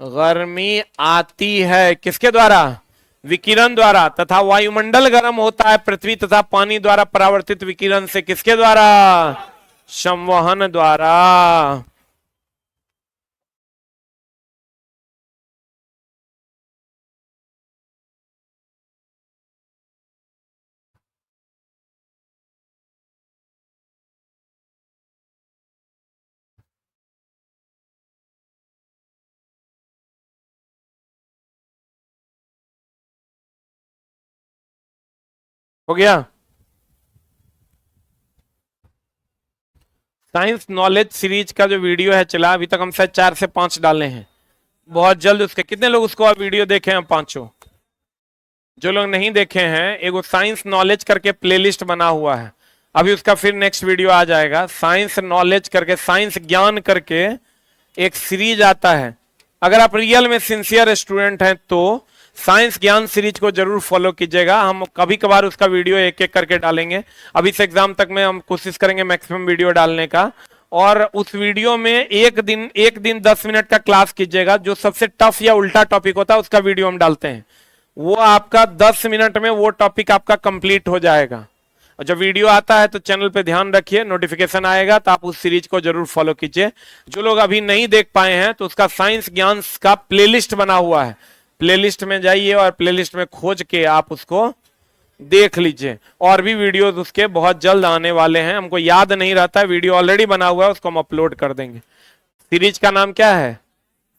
गर्मी आती है किसके द्वारा? विकिरण द्वारा। तथा वायुमंडल गर्म होता है पृथ्वी तथा पानी द्वारा परावर्तित विकिरण से किसके द्वारा? संवहन द्वारा। हो गया? साइंस नॉलेज सीरीज का जो वीडियो है चला, अभी तक हम शायद 4 से 5 डाले हैं, बहुत जल्द उसके। कितने लोग उसको वीडियो देखे हैं? 5। जो लोग नहीं देखे हैं, एगो साइंस नॉलेज करके प्लेलिस्ट बना हुआ है, अभी उसका फिर नेक्स्ट वीडियो आ जाएगा। साइंस नॉलेज करके, साइंस ज्ञान करके एक सीरीज आता है। अगर आप रियल में सिंसियर स्टूडेंट हैं तो साइंस ज्ञान सीरीज को जरूर फॉलो कीजिएगा। हम कभी कभार उसका वीडियो एक एक करके डालेंगे। अभी से एग्जाम तक में हम कोशिश करेंगे मैक्सिमम वीडियो डालने का, और उस वीडियो में एक दिन 10 मिनट का क्लास कीजिएगा। जो सबसे टफ या उल्टा टॉपिक होता है उसका वीडियो हम डालते हैं, वो आपका 10 मिनट में वो टॉपिक आपका कंप्लीट हो जाएगा। और जब वीडियो आता है तो चैनल पे ध्यान रखिए, नोटिफिकेशन आएगा तो आप उस सीरीज को जरूर फॉलो कीजिए। जो लोग अभी नहीं देख पाए हैं तो उसका साइंस ज्ञान का प्लेलिस्ट बना हुआ है, प्लेलिस्ट में जाइए और प्लेलिस्ट में खोज के आप उसको देख लीजिए। और भी वीडियोस उसके बहुत जल्द आने वाले हैं, हमको याद नहीं रहता है, वीडियो ऑलरेडी बना हुआ है, उसको हम अपलोड कर देंगे। सीरीज का नाम क्या है?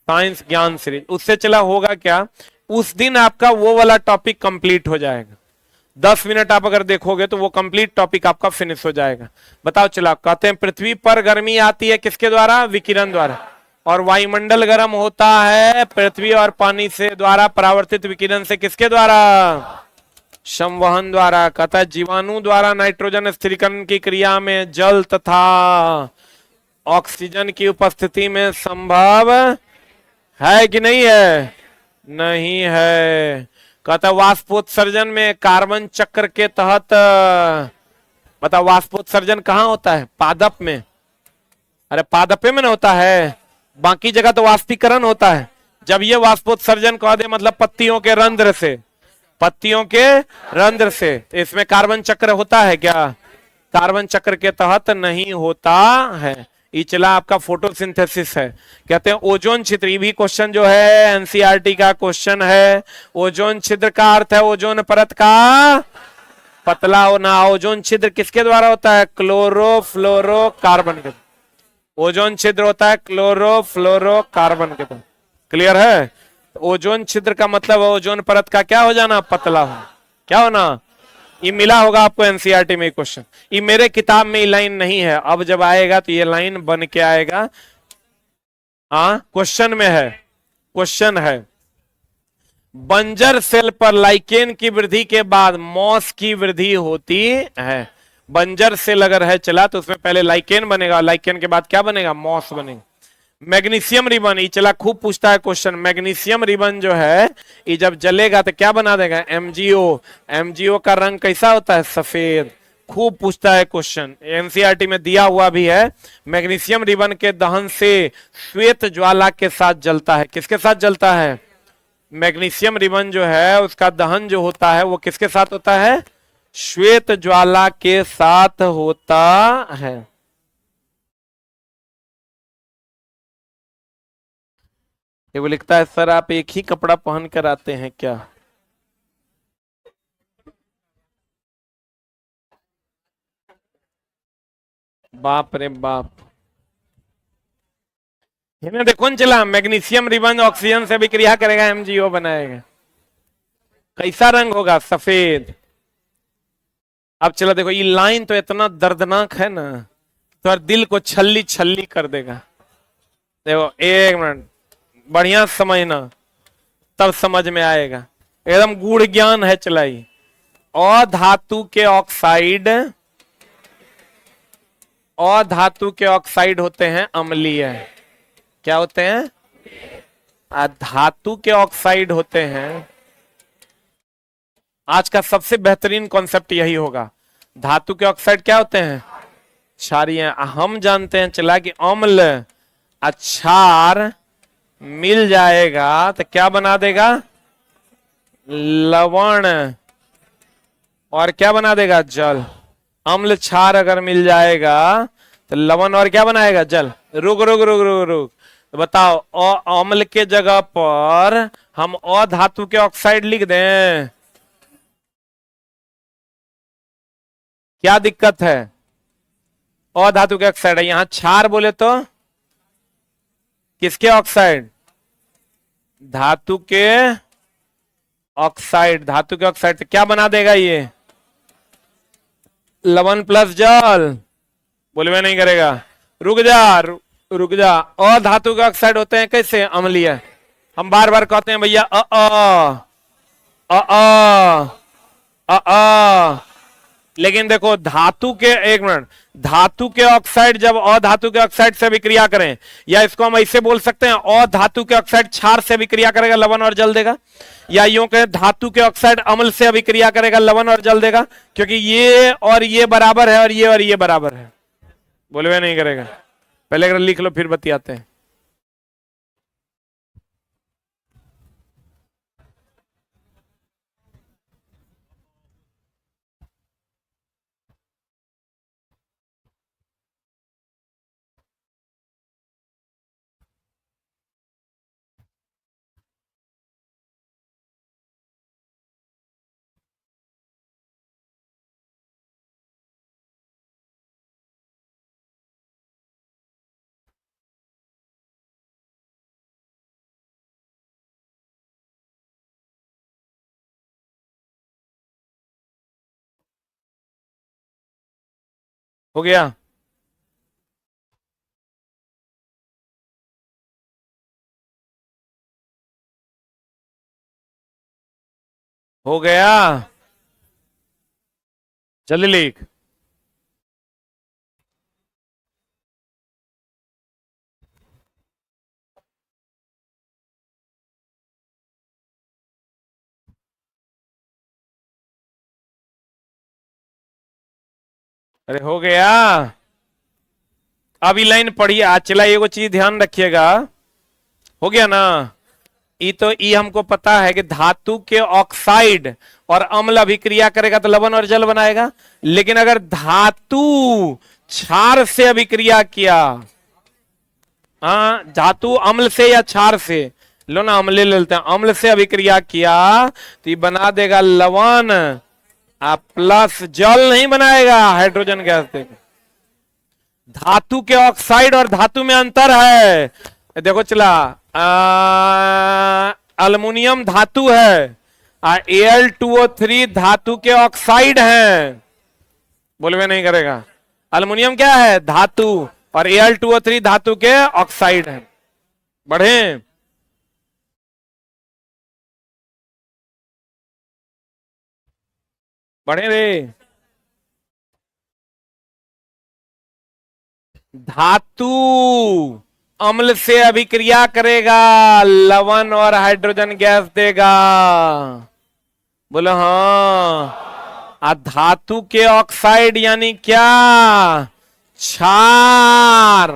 साइंस ज्ञान सीरीज। उससे चला होगा क्या, उस दिन आपका वो वाला टॉपिक कंप्लीट हो जाएगा। 10 मिनट आप अगर देखोगे तो वो कंप्लीट टॉपिक आपका फिनिश हो जाएगा। बताओ चला, कहते हैं पृथ्वी पर गर्मी आती है किसके द्वारा? विकिरण द्वारा। और वायुमंडल गर्म होता है पृथ्वी और पानी से द्वारा परावर्तित विकिरण से, किसके द्वारा? संवहन द्वारा। कहता है जीवाणु द्वारा नाइट्रोजन स्थिरीकरण की क्रिया में जल तथा ऑक्सीजन की उपस्थिति में संभव है कि नहीं है? नहीं है। कहता वाष्पोत्सर्जन में कार्बन चक्र के तहत, बता वाष्पोत्सर्जन कहाँ होता है? पादप में। अरे पादपे में ना होता है, बाकी जगह तो वाष्पीकरण होता है। जब ये वाष्पोत्सर्जन कह दे मतलब पत्तियों के रंध्र से, पत्तियों के रंध्र से, इसमें कार्बन चक्र होता है क्या? कार्बन चक्र के तहत नहीं होता है। ये चला आपका फोटोसिंथेसिस है। कहते हैं ओजोन छिद्र, ये भी क्वेश्चन जो है एनसीईआरटी का क्वेश्चन है। ओजोन छिद्र का अर्थ है ओजोन परत का पतला होना। ओजोन छिद्र किसके द्वारा होता है? क्लोरोफ्लोरोकार्बन के। ओजोन छिद्र होता है क्लोरोफ्लोरोकार्बन के द्वारा। क्लियर है? ओजोन छिद्र का मतलब ओजोन परत का क्या हो जाना? पतला हो। क्या होना? ये मिला होगा आपको एनसीईआरटी में क्वेश्चन। ये मेरे किताब में ये लाइन नहीं है, अब जब आएगा तो ये लाइन बन के आएगा। हाँ क्वेश्चन में है, क्वेश्चन है। बंजर सेल पर लाइकेन की वृद्धि के बाद मॉस की वृद्धि होती है। बंजर सेल अगर है चला तो उसमें पहले लाइकेन बनेगा, लाइकेन के बाद क्या बनेगा? मॉस बनेगा। मैग्नीशियम रिबन, ये चला खूब पूछता है क्वेश्चन। मैग्नीशियम रिबन जो है ये जब जलेगा तो क्या बना देगा? एमजीओ। एमजीओ का रंग कैसा होता है? सफेद। खूब पूछता है क्वेश्चन, एनसीईआरटी में दिया हुआ भी है। मैग्नीशियम रिबन के दहन से श्वेत ज्वाला के साथ जलता है। किसके साथ जलता है? मैग्नीशियम रिबन जो है उसका दहन जो होता है वो किसके साथ होता है? श्वेत ज्वाला के साथ होता है। ये वो लिखता है सर आप एक ही कपड़ा पहन कर आते हैं क्या? बाप रे बाप। इन्हें देखो चला, मैग्नीशियम रिबन ऑक्सीजन से भी क्रिया करेगा, एमजीओ बनाएगा। कैसा रंग होगा? सफेद। अब चला देखो, ये लाइन तो इतना दर्दनाक है ना, तो दिल को छल्ली छल्ली कर देगा। देखो एक मिनट, बढ़िया समझना तब समझ में आएगा। एकदम गूढ़ ज्ञान है चलाई। अधातु के ऑक्साइड, अधातु के ऑक्साइड होते हैं अम्लीय। क्या होते हैं? धातु के ऑक्साइड होते हैं। आज का सबसे बेहतरीन कॉन्सेप्ट यही होगा। धातु के ऑक्साइड क्या होते हैं? क्षारीय। हम जानते हैं चला कि अम्ल क्षार मिल जाएगा तो क्या बना देगा? लवण। और क्या बना देगा? जल। अम्ल क्षार अगर मिल जाएगा तो लवण और क्या बनाएगा? जल। रुक रुक रुक रुक रुक, तो बताओ अम्ल के जगह पर हम अधातु के ऑक्साइड लिख दें, क्या दिक्कत है? अधातु के ऑक्साइड है, यहां क्षार बोले तो किसके ऑक्साइड? धातु के ऑक्साइड। धातु के ऑक्साइड तो क्या बना देगा? ये लवण प्लस जल। बोलवे नहीं करेगा। रुक जा रुक जा। अधातु के ऑक्साइड होते हैं कैसे? अम्लीय। हम बार बार कहते हैं भैया लेकिन देखो धातु के, एक मिनट, धातु के ऑक्साइड जब अधातु के ऑक्साइड से विक्रिया करें, या इसको हम ऐसे बोल सकते हैं अधातु के ऑक्साइड क्षार से विक्रिया करेगा, लवण और जल देगा। या यूं कहें धातु के ऑक्साइड अम्ल से अभिक्रिया करेगा, लवण और जल देगा। क्योंकि ये और ये बराबर है और ये बराबर है। बोलवे नहीं करेगा। पहले अगर लिख लो फिर बतियाते हैं। हो गया? हो गया? जल्दी लिख। अरे हो गया। अब ये लाइन पढ़िए। आज चला एगो चीज ध्यान रखिएगा। हो गया ना? ई तो ई हमको पता है कि धातु के ऑक्साइड और अम्ल अभिक्रिया करेगा तो लवण और जल बनाएगा। लेकिन अगर धातु क्षार से अभिक्रिया किया, हाँ, धातु अम्ल से या क्षार से, लो ना अम्ल ले लेते हैं, अम्ल से अभिक्रिया किया तो ये बना देगा लवण, प्लस जल नहीं बनाएगा, हाइड्रोजन गैस देगा। धातु के ऑक्साइड और धातु में अंतर है। देखो चला, अल्युमिनियम धातु है, Al2O3 धातु के ऑक्साइड हैं। बोलवे नहीं करेगा। अल्युमिनियम क्या है? धातु, और Al2O3 धातु के ऑक्साइड हैं। बढ़े? बढ़े रे। धातु अम्ल से अभिक्रिया करेगा, लवण और हाइड्रोजन गैस देगा। बोलो हाँ। धातु के ऑक्साइड यानी क्या? क्षार।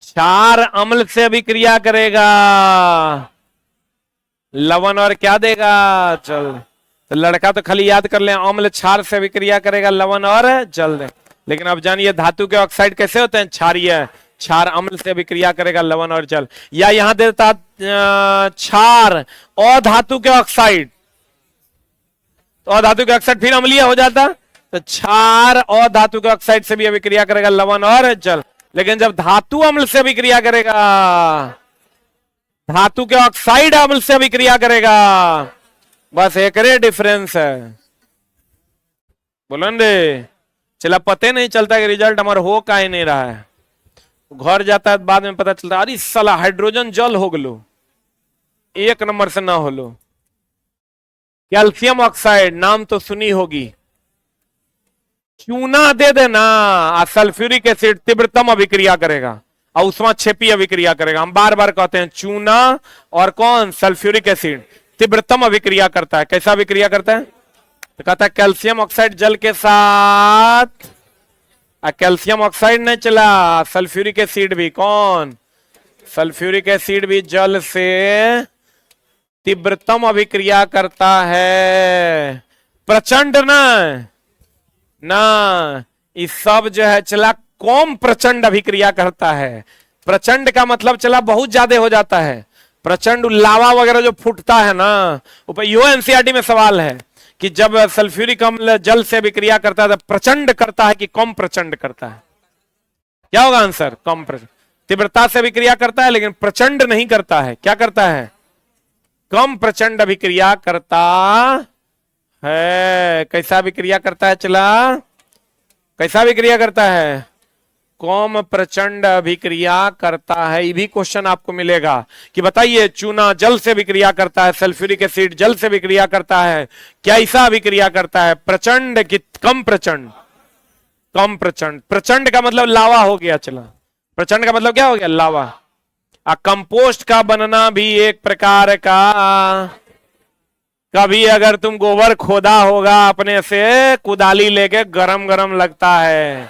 क्षार अम्ल से अभिक्रिया करेगा, लवण और क्या देगा? जल। तो लड़का तो खाली याद कर ले, अम्ल क्षार से अभिक्रिया करेगा, लवण और जल दे। लेकिन अब जानिए धातु के ऑक्साइड कैसे होते हैं? क्षारीय। क्षार अम्ल से अभिक्रिया करेगा, लवण और जल। या यहां देता क्षार और धातु के ऑक्साइड, तो अधातु के ऑक्साइड फिर अम्लीय हो जाता। तो क्षार और धातु के ऑक्साइड से भी अभिक्रिया करेगा, लवण और जल। लेकिन जब धातु अम्ल से अभिक्रिया करेगा, धातु के ऑक्साइड अम्ल से अभिक्रिया करेगा, बस एक रे डिफरेंस है। बोलो रे। चला पते नहीं चलता कि रिजल्ट हमारा हो का ही नहीं रहा है। घर जाता है बाद में पता चलता, अरे साला हाइड्रोजन जल हो गलो, एक नंबर से ना होलो। कैल्शियम ऑक्साइड नाम तो सुनी होगी, चूना दे देना, सल्फ्यूरिक एसिड तीव्रतम अभिक्रिया करेगा और उसमें छेपी अभिक्रिया करेगा। हम बार बार कहते हैं चूना और कौन? सल्फ्यूरिक एसिड तीव्रतम अभिक्रिया करता है। कैसा अभिक्रिया करता है? तो कहता है कैल्शियम ऑक्साइड जल के साथ, कैल्शियम ऑक्साइड नहीं चला, सल्फ्यूरिक एसिड भी, कौन? सल्फ्यूरिक एसिड भी जल से तीव्रतम अभिक्रिया करता है। प्रचंड ना इस सब जो है चला कम प्रचंड अभिक्रिया करता है। प्रचंड का मतलब चला बहुत ज्यादा हो जाता है। प्रचंड लावा वगैरह जो फूटता है ना, ऊपर यो एनसीईआरटी में सवाल है कि जब सल्फ्यूरिक अम्ल जल से अभिक्रिया करता है तो प्रचंड करता है कि कम प्रचंड करता है? क्या होगा आंसर? कम प्रचंड। तीव्रता से अभिक्रिया करता है लेकिन प्रचंड नहीं करता है। क्या करता है? कम प्रचंड अभिक्रिया करता है। कैसा अभिक्रिया करता है? चला कैसा अभिक्रिया करता है? कम प्रचंड अभिक्रिया करता है। ये भी क्वेश्चन आपको मिलेगा कि बताइए चूना जल से अभिक्रिया करता है, सल्फ्यूरिक एसिड जल से अभिक्रिया करता है, क्या ऐसा अभिक्रिया करता है? प्रचंड कि कम प्रचंड? कम प्रचंड। प्रचंड का मतलब लावा हो गया। चला प्रचंड का मतलब क्या हो गया? लावा। कंपोस्ट का बनना भी एक प्रकार का कभी अगर तुम गोबर खोदा होगा अपने से कुदाली लेके, गरम गरम लगता है,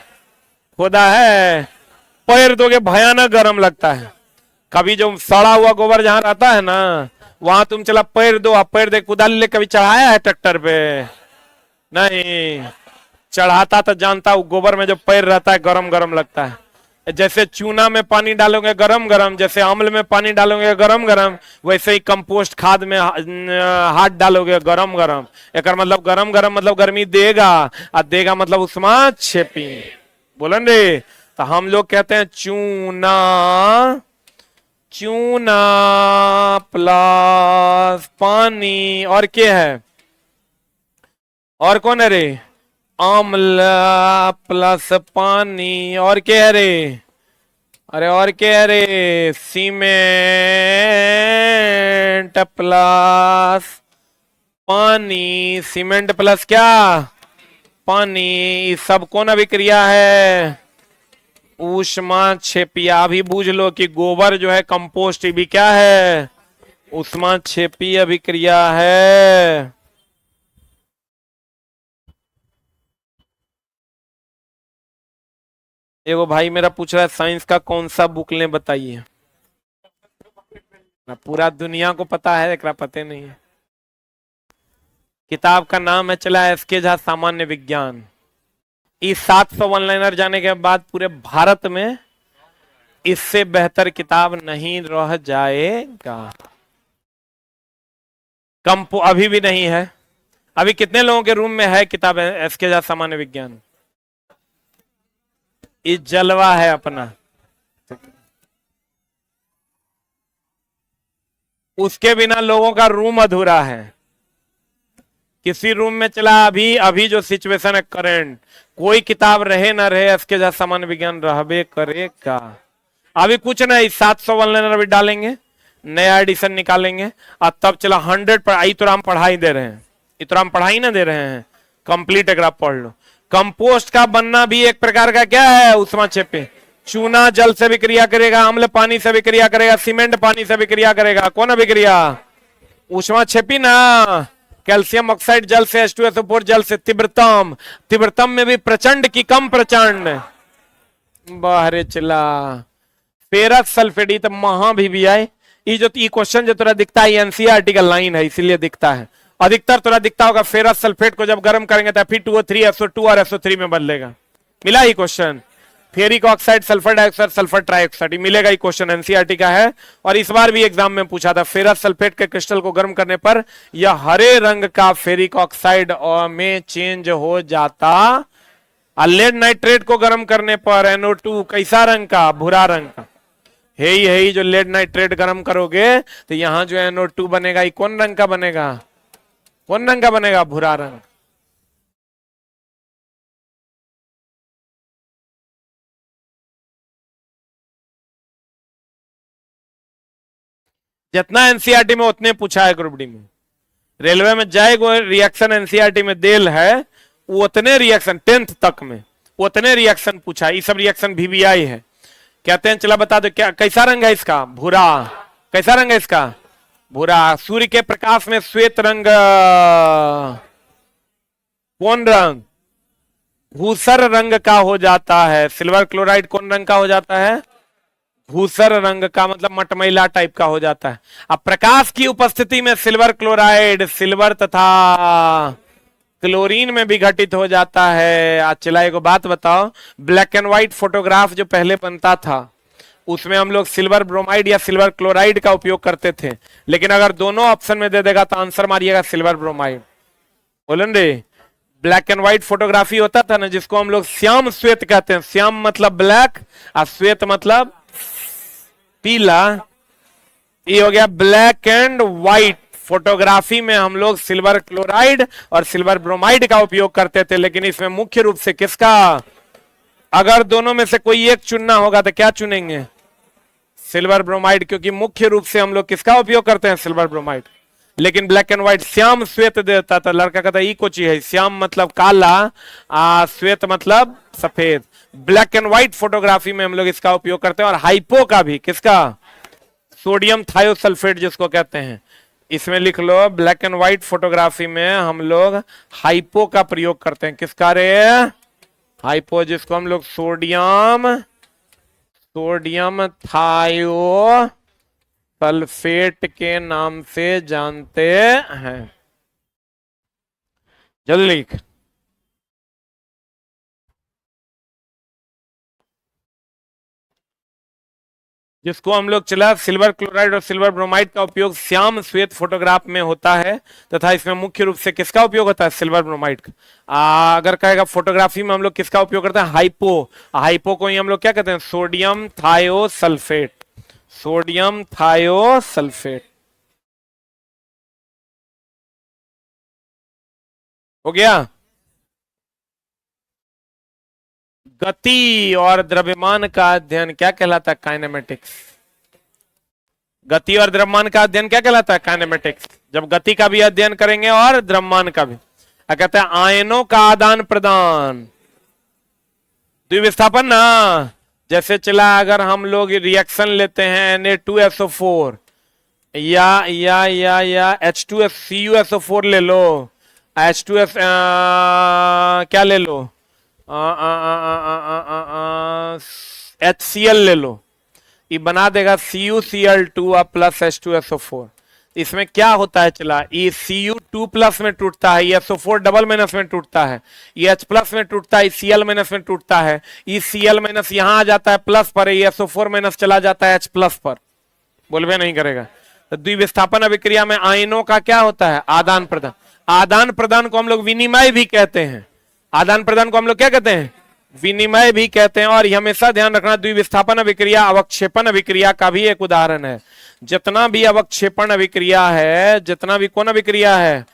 खोदा है, पैर दोगे भयानक गरम लगता है। कभी जो सड़ा हुआ गोबर जहां रहता है ना, वहां तुम चला पैर दो, आप पैर दे कुदाली ले, कभी चढ़ाया है ट्रैक्टर पे? नहीं चढ़ाता तो जानता हूं, गोबर में जो पैर रहता है गरम गरम लगता है। जैसे चूना में पानी डालोगे गरम गरम, जैसे अम्ल में पानी डालोगे गरम गरम, वैसे ही कंपोस्ट खाद में हाथ डालोगे गरम गरम। एक मतलब गरम गरम मतलब गर्मी देगा, और देगा मतलब उष्मा छेपी। बोलन रे, तो हम लोग कहते हैं चूना, चूना प्लस पानी, और क्या है, और कौन है रे, अम्ल प्लस पानी, और क्या है रे, अरे और क्या है रे, सीमेंट प्लस पानी, सीमेंट प्लस क्या, पानी, सब कौन अभिक्रिया है, ऊष्मा क्षेपीय। अभी बूझ लो कि गोबर जो है कंपोस्ट भी क्या है, ऊष्मा क्षेपीय अभिक्रिया है। एगो भाई मेरा पूछ रहा है साइंस का कौन सा बुक लें बताइए। पूरा दुनिया को पता है, एक पते नहीं है। किताब का नाम है चला एसके झा सामान्य विज्ञान। इस 700 वन लाइनर जाने के बाद पूरे भारत में इससे बेहतर किताब नहीं रह जाएगा। कंपो अभी भी नहीं है। अभी कितने लोगों के रूम में है किताब एसके झा सामान्य विज्ञान? इस जलवा है अपना। उसके बिना लोगों का रूम अधूरा है। किसी रूम में चला अभी जो सिचुएशन है करंट, कोई किताब रहे ना रहे, एसके झा सामान्य विज्ञान रहबे करेगा। अभी कुछ नहीं, 700 वन लाइनर अभी डालेंगे, नया एडिशन निकालेंगे, और तब चला 100 पर आई तो हम पढ़ाई दे रहे हैं, इतना हम पढ़ाई ना दे रहे हैं, कंप्लीट अगर आप पढ़ लो। कंपोस्ट का बनना भी एक प्रकार का क्या है, ऊष्मा क्षेपी। चूना जल से भी क्रिया करेगा, अम्ल पानी से भी क्रिया करेगा, सीमेंट पानी से भी क्रिया करेगा। कौन अभिक्रिया? ऊष्मा क्षेपी ना। कैल्शियम ऑक्साइड जल से, H2SO4 जल से, तीव्रतम, तीव्रतम में भी प्रचंड की कम प्रचंड, बाहरे चला। फेरस सल्फेट तो महा भी आए। ये जो क्वेश्चन जो तोरा दिखता है एनसीईआरटी का लाइन है, इसीलिए दिखता है। अधिकतर तोरा दिखता होगा फेरस सल्फेट को जब गर्म करेंगे तो फिर 2O3 SO2 और SO3 में बदलेगा। मिला ही question. Ferric oxide, sulphur dioxide, sulphur trioxide, मिलेगा ही क्वेश्चन, एनसीईआरटी का है। और इस बार भी एग्जाम में पूछा था, फेरस सल्फेट के क्रिस्टल को गर्म करने पर यह हरे रंग का फेरिक ऑक्साइड में चेंज हो जाता, और लेड नाइट्रेट को गर्म करने पर NO2 कैसा रंग का? भूरा रंग का। है ही जो लेड नाइट्रेट गर्म करोगे तो यहां जो NO2 बनेगा, ये कौन रंग का बनेगा? कौन रंग का बनेगा? भूरा रंग। जितना एनसीईआरटी में उतने पूछा है ग्रुप डी में। रेलवे में जाएगा रिएक्शन एनसीईआरटी में देल है, उतने रिएक्शन 10th तक में उतने रिएक्शन पूछा है। ये सब रिएक्शन VBI है। कहते हैं चला बता दो क्या कैसा रंग है इसका? भूरा। कैसा रंग है इसका? भूरा। सूर्य के प्रकाश में श्वेत रंग कौन रंग? भूसर रंग का हो जाता है। सिल्वर क्लोराइड कौन रंग का हो जाता है? भूसर रंग का, मतलब मटमैला टाइप का हो जाता है। अब प्रकाश की उपस्थिति में सिल्वर क्लोराइड सिल्वर तथा क्लोरीन में विघटित हो जाता है। आज चला एक बात बताओ, ब्लैक एंड व्हाइट फोटोग्राफ जो पहले बनता था उसमें हम लोग सिल्वर ब्रोमाइड या सिल्वर क्लोराइड का उपयोग करते थे, लेकिन अगर दोनों ऑप्शन में दे देगा तो आंसर मारिएगा सिल्वर ब्रोमाइड। बोलन रे, ब्लैक एंड व्हाइट फोटोग्राफी होता था ना, जिसको हम लोग श्याम श्वेत कहते हैं। श्याम मतलब ब्लैक और श्वेत मतलब पीला। ये हो गया ब्लैक एंड व्हाइट फोटोग्राफी में हम लोग सिल्वर क्लोराइड और सिल्वर ब्रोमाइड का उपयोग करते थे, लेकिन इसमें मुख्य रूप से किसका? अगर दोनों में से कोई एक चुनना होगा तो क्या चुनेंगे? सिल्वर ब्रोमाइड, क्योंकि मुख्य रूप से हम लोग किसका उपयोग करते हैं? Silver bromide. लेकिन ब्लैक एंड व्हाइट श्याम श्वेत देता था, लड़का कहता है को चीज है, श्याम मतलब काला, श्वेत मतलब सफेद। ब्लैक एंड व्हाइट फोटोग्राफी में हम लोग इसका उपयोग करते हैं। और हाइपो का भी, किसका? सोडियम थायोसल्फेट जिसको कहते हैं, इसमें लिख लो, ब्लैक एंड व्हाइट फोटोग्राफी में हम लोग हाइपो का प्रयोग करते हैं। किसका रे? हाइपो, जिसको हम लोग सोडियम थायो सल्फेट के नाम से जानते हैं। जल्दी लिख। जिसको हम लोग चला, सिल्वर क्लोराइड और सिल्वर ब्रोमाइड का उपयोग श्याम श्वेत फोटोग्राफ में होता है तथा इसमें मुख्य रूप से किसका उपयोग होता है? सिल्वर ब्रोमाइड का। अगर कहेगा फोटोग्राफी में हम लोग किसका उपयोग करते हैं? हाइपो। हाइपो को ही हम लोग क्या कहते हैं? Sodium thiosulphate. Sodium thiosulphate. हो गया। गति और द्रव्यमान का अध्ययन क्या कहलाता है? काइनेमेटिक्स। गति और द्रव्यमान का अध्ययन क्या कहलाता है? काइनेमेटिक्स। जब गति का भी अध्ययन करेंगे और द्रव्यमान का भी। क्या कहते हैं? आयनों का आदान प्रदान, द्विविस्थापन ना। जैसे चला, अगर हम लोग रिएक्शन लेते हैं Na2SO4 या H2CuSO4 ले लो, H2S क्या ले लो, HCl ले लो, ये बना देगा CuCl2 प्लस H2SO4। इसमें क्या होता है चला, ये Cu2 प्लस में टूटता है, ये SO4 डबल माइनस में टूटता है, ये H प्लस में टूटता है, Cl माइनस में टूटता है, ये Cl माइनस यहां आ जाता है प्लस पर, ये SO4 माइनस चला जाता है H प्लस पर। बोलबे नहीं करेगा। तो द्विविस्थापन अभिक्रिया में आयनों का क्या होता है? आदान प्रदान। आदान प्रदान को हम लोग विनिमय भी कहते हैं। आदान प्रदान को हम लोग क्या कहते हैं? विनिमय भी कहते हैं। और हमेशा ध्यान रखना, द्विविस्थापन अभिक्रिया अवक्षेपण अभिक्रिया का भी एक उदाहरण है। जितना भी अवक्षेपण अभिक्रिया है, जितना भी कौन अभिक्रिया है?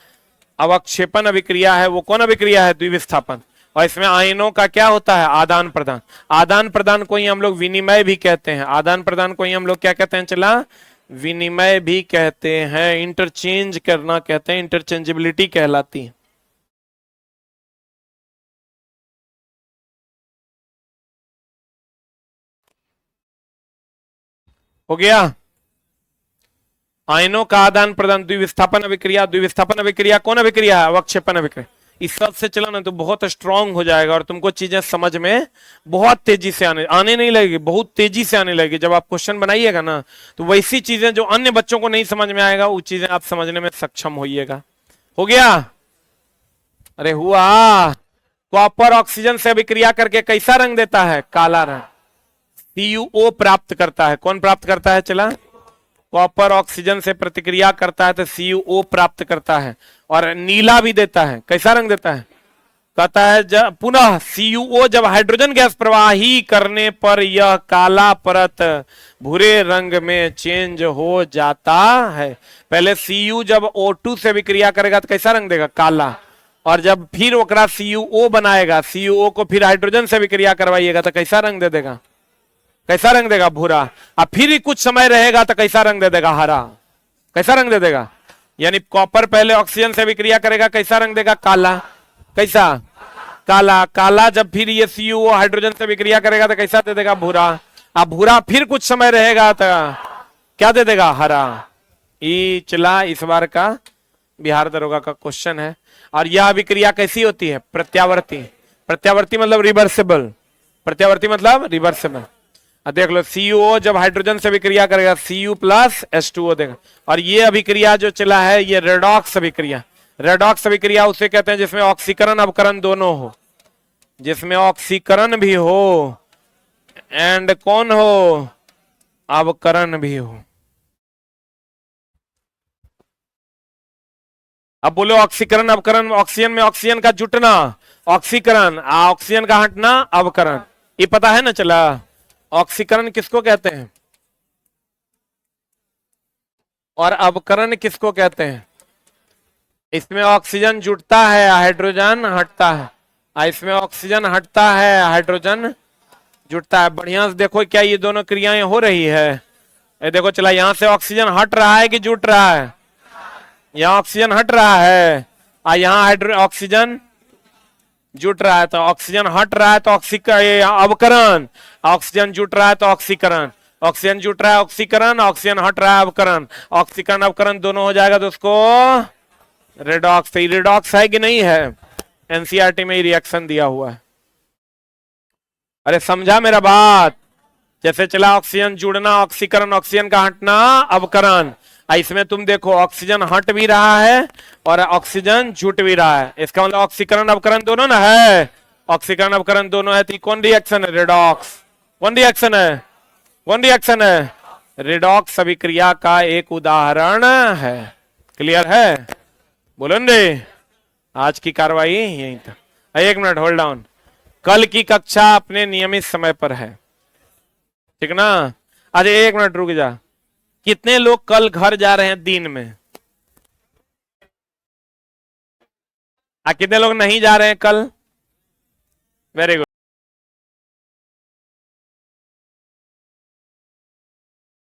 अवक्षेपण अभिक्रिया है, वो कौन अभिक्रिया है? द्विविस्थापन। और इसमें आयनों का क्या होता है? आदान प्रदान। आदान प्रदान को ही हम लोग विनिमय भी कहते हैं। आदान प्रदान को ही हम लोग क्या कहते हैं चला? विनिमय भी कहते हैं, इंटरचेंज करना कहते हैं, इंटरचेंजेबिलिटी कहलाती है। हो गया। आयनों का आदान प्रदान, द्विविस्थापन अभिक्रिया। द्विविस्थापन अभिक्रिया कौन अभिक्रिया है? अवक्षेपण अभिक्रिया। इस सब से चला ना तो बहुत स्ट्रांग हो जाएगा और तुमको चीजें समझ में बहुत तेजी से आने नहीं लगेगी, बहुत तेजी से आने लगेगी। जब आप क्वेश्चन बनाइएगा ना तो वैसी चीजें जो अन्य बच्चों को नहीं समझ में आएगा, वो चीजें आप समझने में सक्षम होइएगा। हो गया? अरे हुआ। कॉपर ऑक्सीजन से अभिक्रिया करके कैसा रंग देता है? काला रंग। CuO प्राप्त करता है। कौन प्राप्त करता है चला? कॉपर ऑक्सीजन से प्रतिक्रिया करता है तो CuO प्राप्त करता है और नीला भी देता है। कैसा रंग देता है? कहता है जब पुनः CuO जब हाइड्रोजन गैस प्रवाही करने पर यह काला परत भूरे रंग में चेंज हो जाता है। पहले Cu जब O2 से विक्रिया करेगा तो कैसा रंग देगा? काला। और जब फिर ओकरा CuO बनाएगा, CuO को फिर हाइड्रोजन से विक्रिया करवाइएगा तो कैसा रंग दे देगा? कैसा रंग देगा? भूरा। अब फिर कुछ समय रहेगा तो कैसा रंग दे देगा? हरा। कैसा रंग दे देगा? यानी कॉपर पहले ऑक्सीजन से विक्रिया करेगा, कैसा रंग देगा? काला। कैसा? काला। काला जब फिर ये CuO हाइड्रोजन से विक्रिया करेगा तो कैसा दे देगा? भूरा। अब भूरा फिर कुछ समय रहेगा तो क्या दे देगा? हरा। ये चला इस बार का बिहार दरोगा का क्वेश्चन है। और यह अभिक्रिया कैसी होती है? प्रत्यावर्ती। प्रत्यावर्ती मतलब रिवर्सिबल। प्रत्यावर्ती मतलब रिवर्सिबल। देख लो, CuO जब हाइड्रोजन से विक्रिया करेगा Cu प्लस H2O देगा। और ये अभिक्रिया जो चला है ये रेडॉक्स अभिक्रिया। रेडॉक्स अभिक्रिया उसे कहते हैं जिसमें ऑक्सीकरण अवकरण दोनों हो, जिसमें ऑक्सीकरण भी हो एंड कौन हो? अवकरण भी हो। अब बोलो ऑक्सीकरण अवकरण। ऑक्सीजन में ऑक्सीजन का जुटना ऑक्सीकरण, ऑक्सीजन का हटना अवकरण। ये पता है ना चला? ऑक्सीकरण किसको कहते हैं और अवकरण किसको कहते हैं? इसमें ऑक्सीजन जुटता है, हाइड्रोजन हटता है। इसमें ऑक्सीजन हटता है, हाइड्रोजन जुटता है। बढ़िया से देखो क्या ये दोनों क्रियाएं हो रही है। ये देखो चला, यहां से ऑक्सीजन हट रहा है कि जुट रहा है? यहाँ ऑक्सीजन हट रहा है और यहाँ ऑक्सीजन जुट रहा है। तो ऑक्सीजन हट रहा है तो अवकरण, ऑक्सीजन जुट रहा है तो ऑक्सीकरण। ऑक्सीजन जुट रहा है ऑक्सीकरण, ऑक्सीजन हट रहा है अवकरण, ऑक्सीकरण अवकरण दोनों हो जाएगा तो उसको रेडॉक्स। रेडॉक्स है कि नहीं है? एनसीईआरटी में ही रिएक्शन दिया हुआ है। अरे समझा मेरा बात? जैसे चला ऑक्सीजन जुड़ना ऑक्सीकरण, ऑक्सीजन का हटना अवकरण। इसमें तुम देखो ऑक्सीजन हट भी रहा है और ऑक्सीजन जुट भी रहा है, इसका मतलब ऑक्सीकरण अवकरण दोनों ना है। ऑक्सीकरण अवकरण दोनों है तो कौन रिएक्शन है? रेडॉक्स। कौन रिएक्शन है? कौन रिएक्शन है? रेडॉक्स अभिक्रिया का एक उदाहरण है। क्लियर है? बोलो रे। आज की कार्रवाई यही था। एक मिनट होल्ड डाउन। कल की कक्षा अपने नियमित समय पर है, ठीक ना? अरे एक मिनट रुक जा। कितने लोग कल घर जा रहे हैं दिन में? कितने लोग नहीं जा रहे हैं कल? Very good.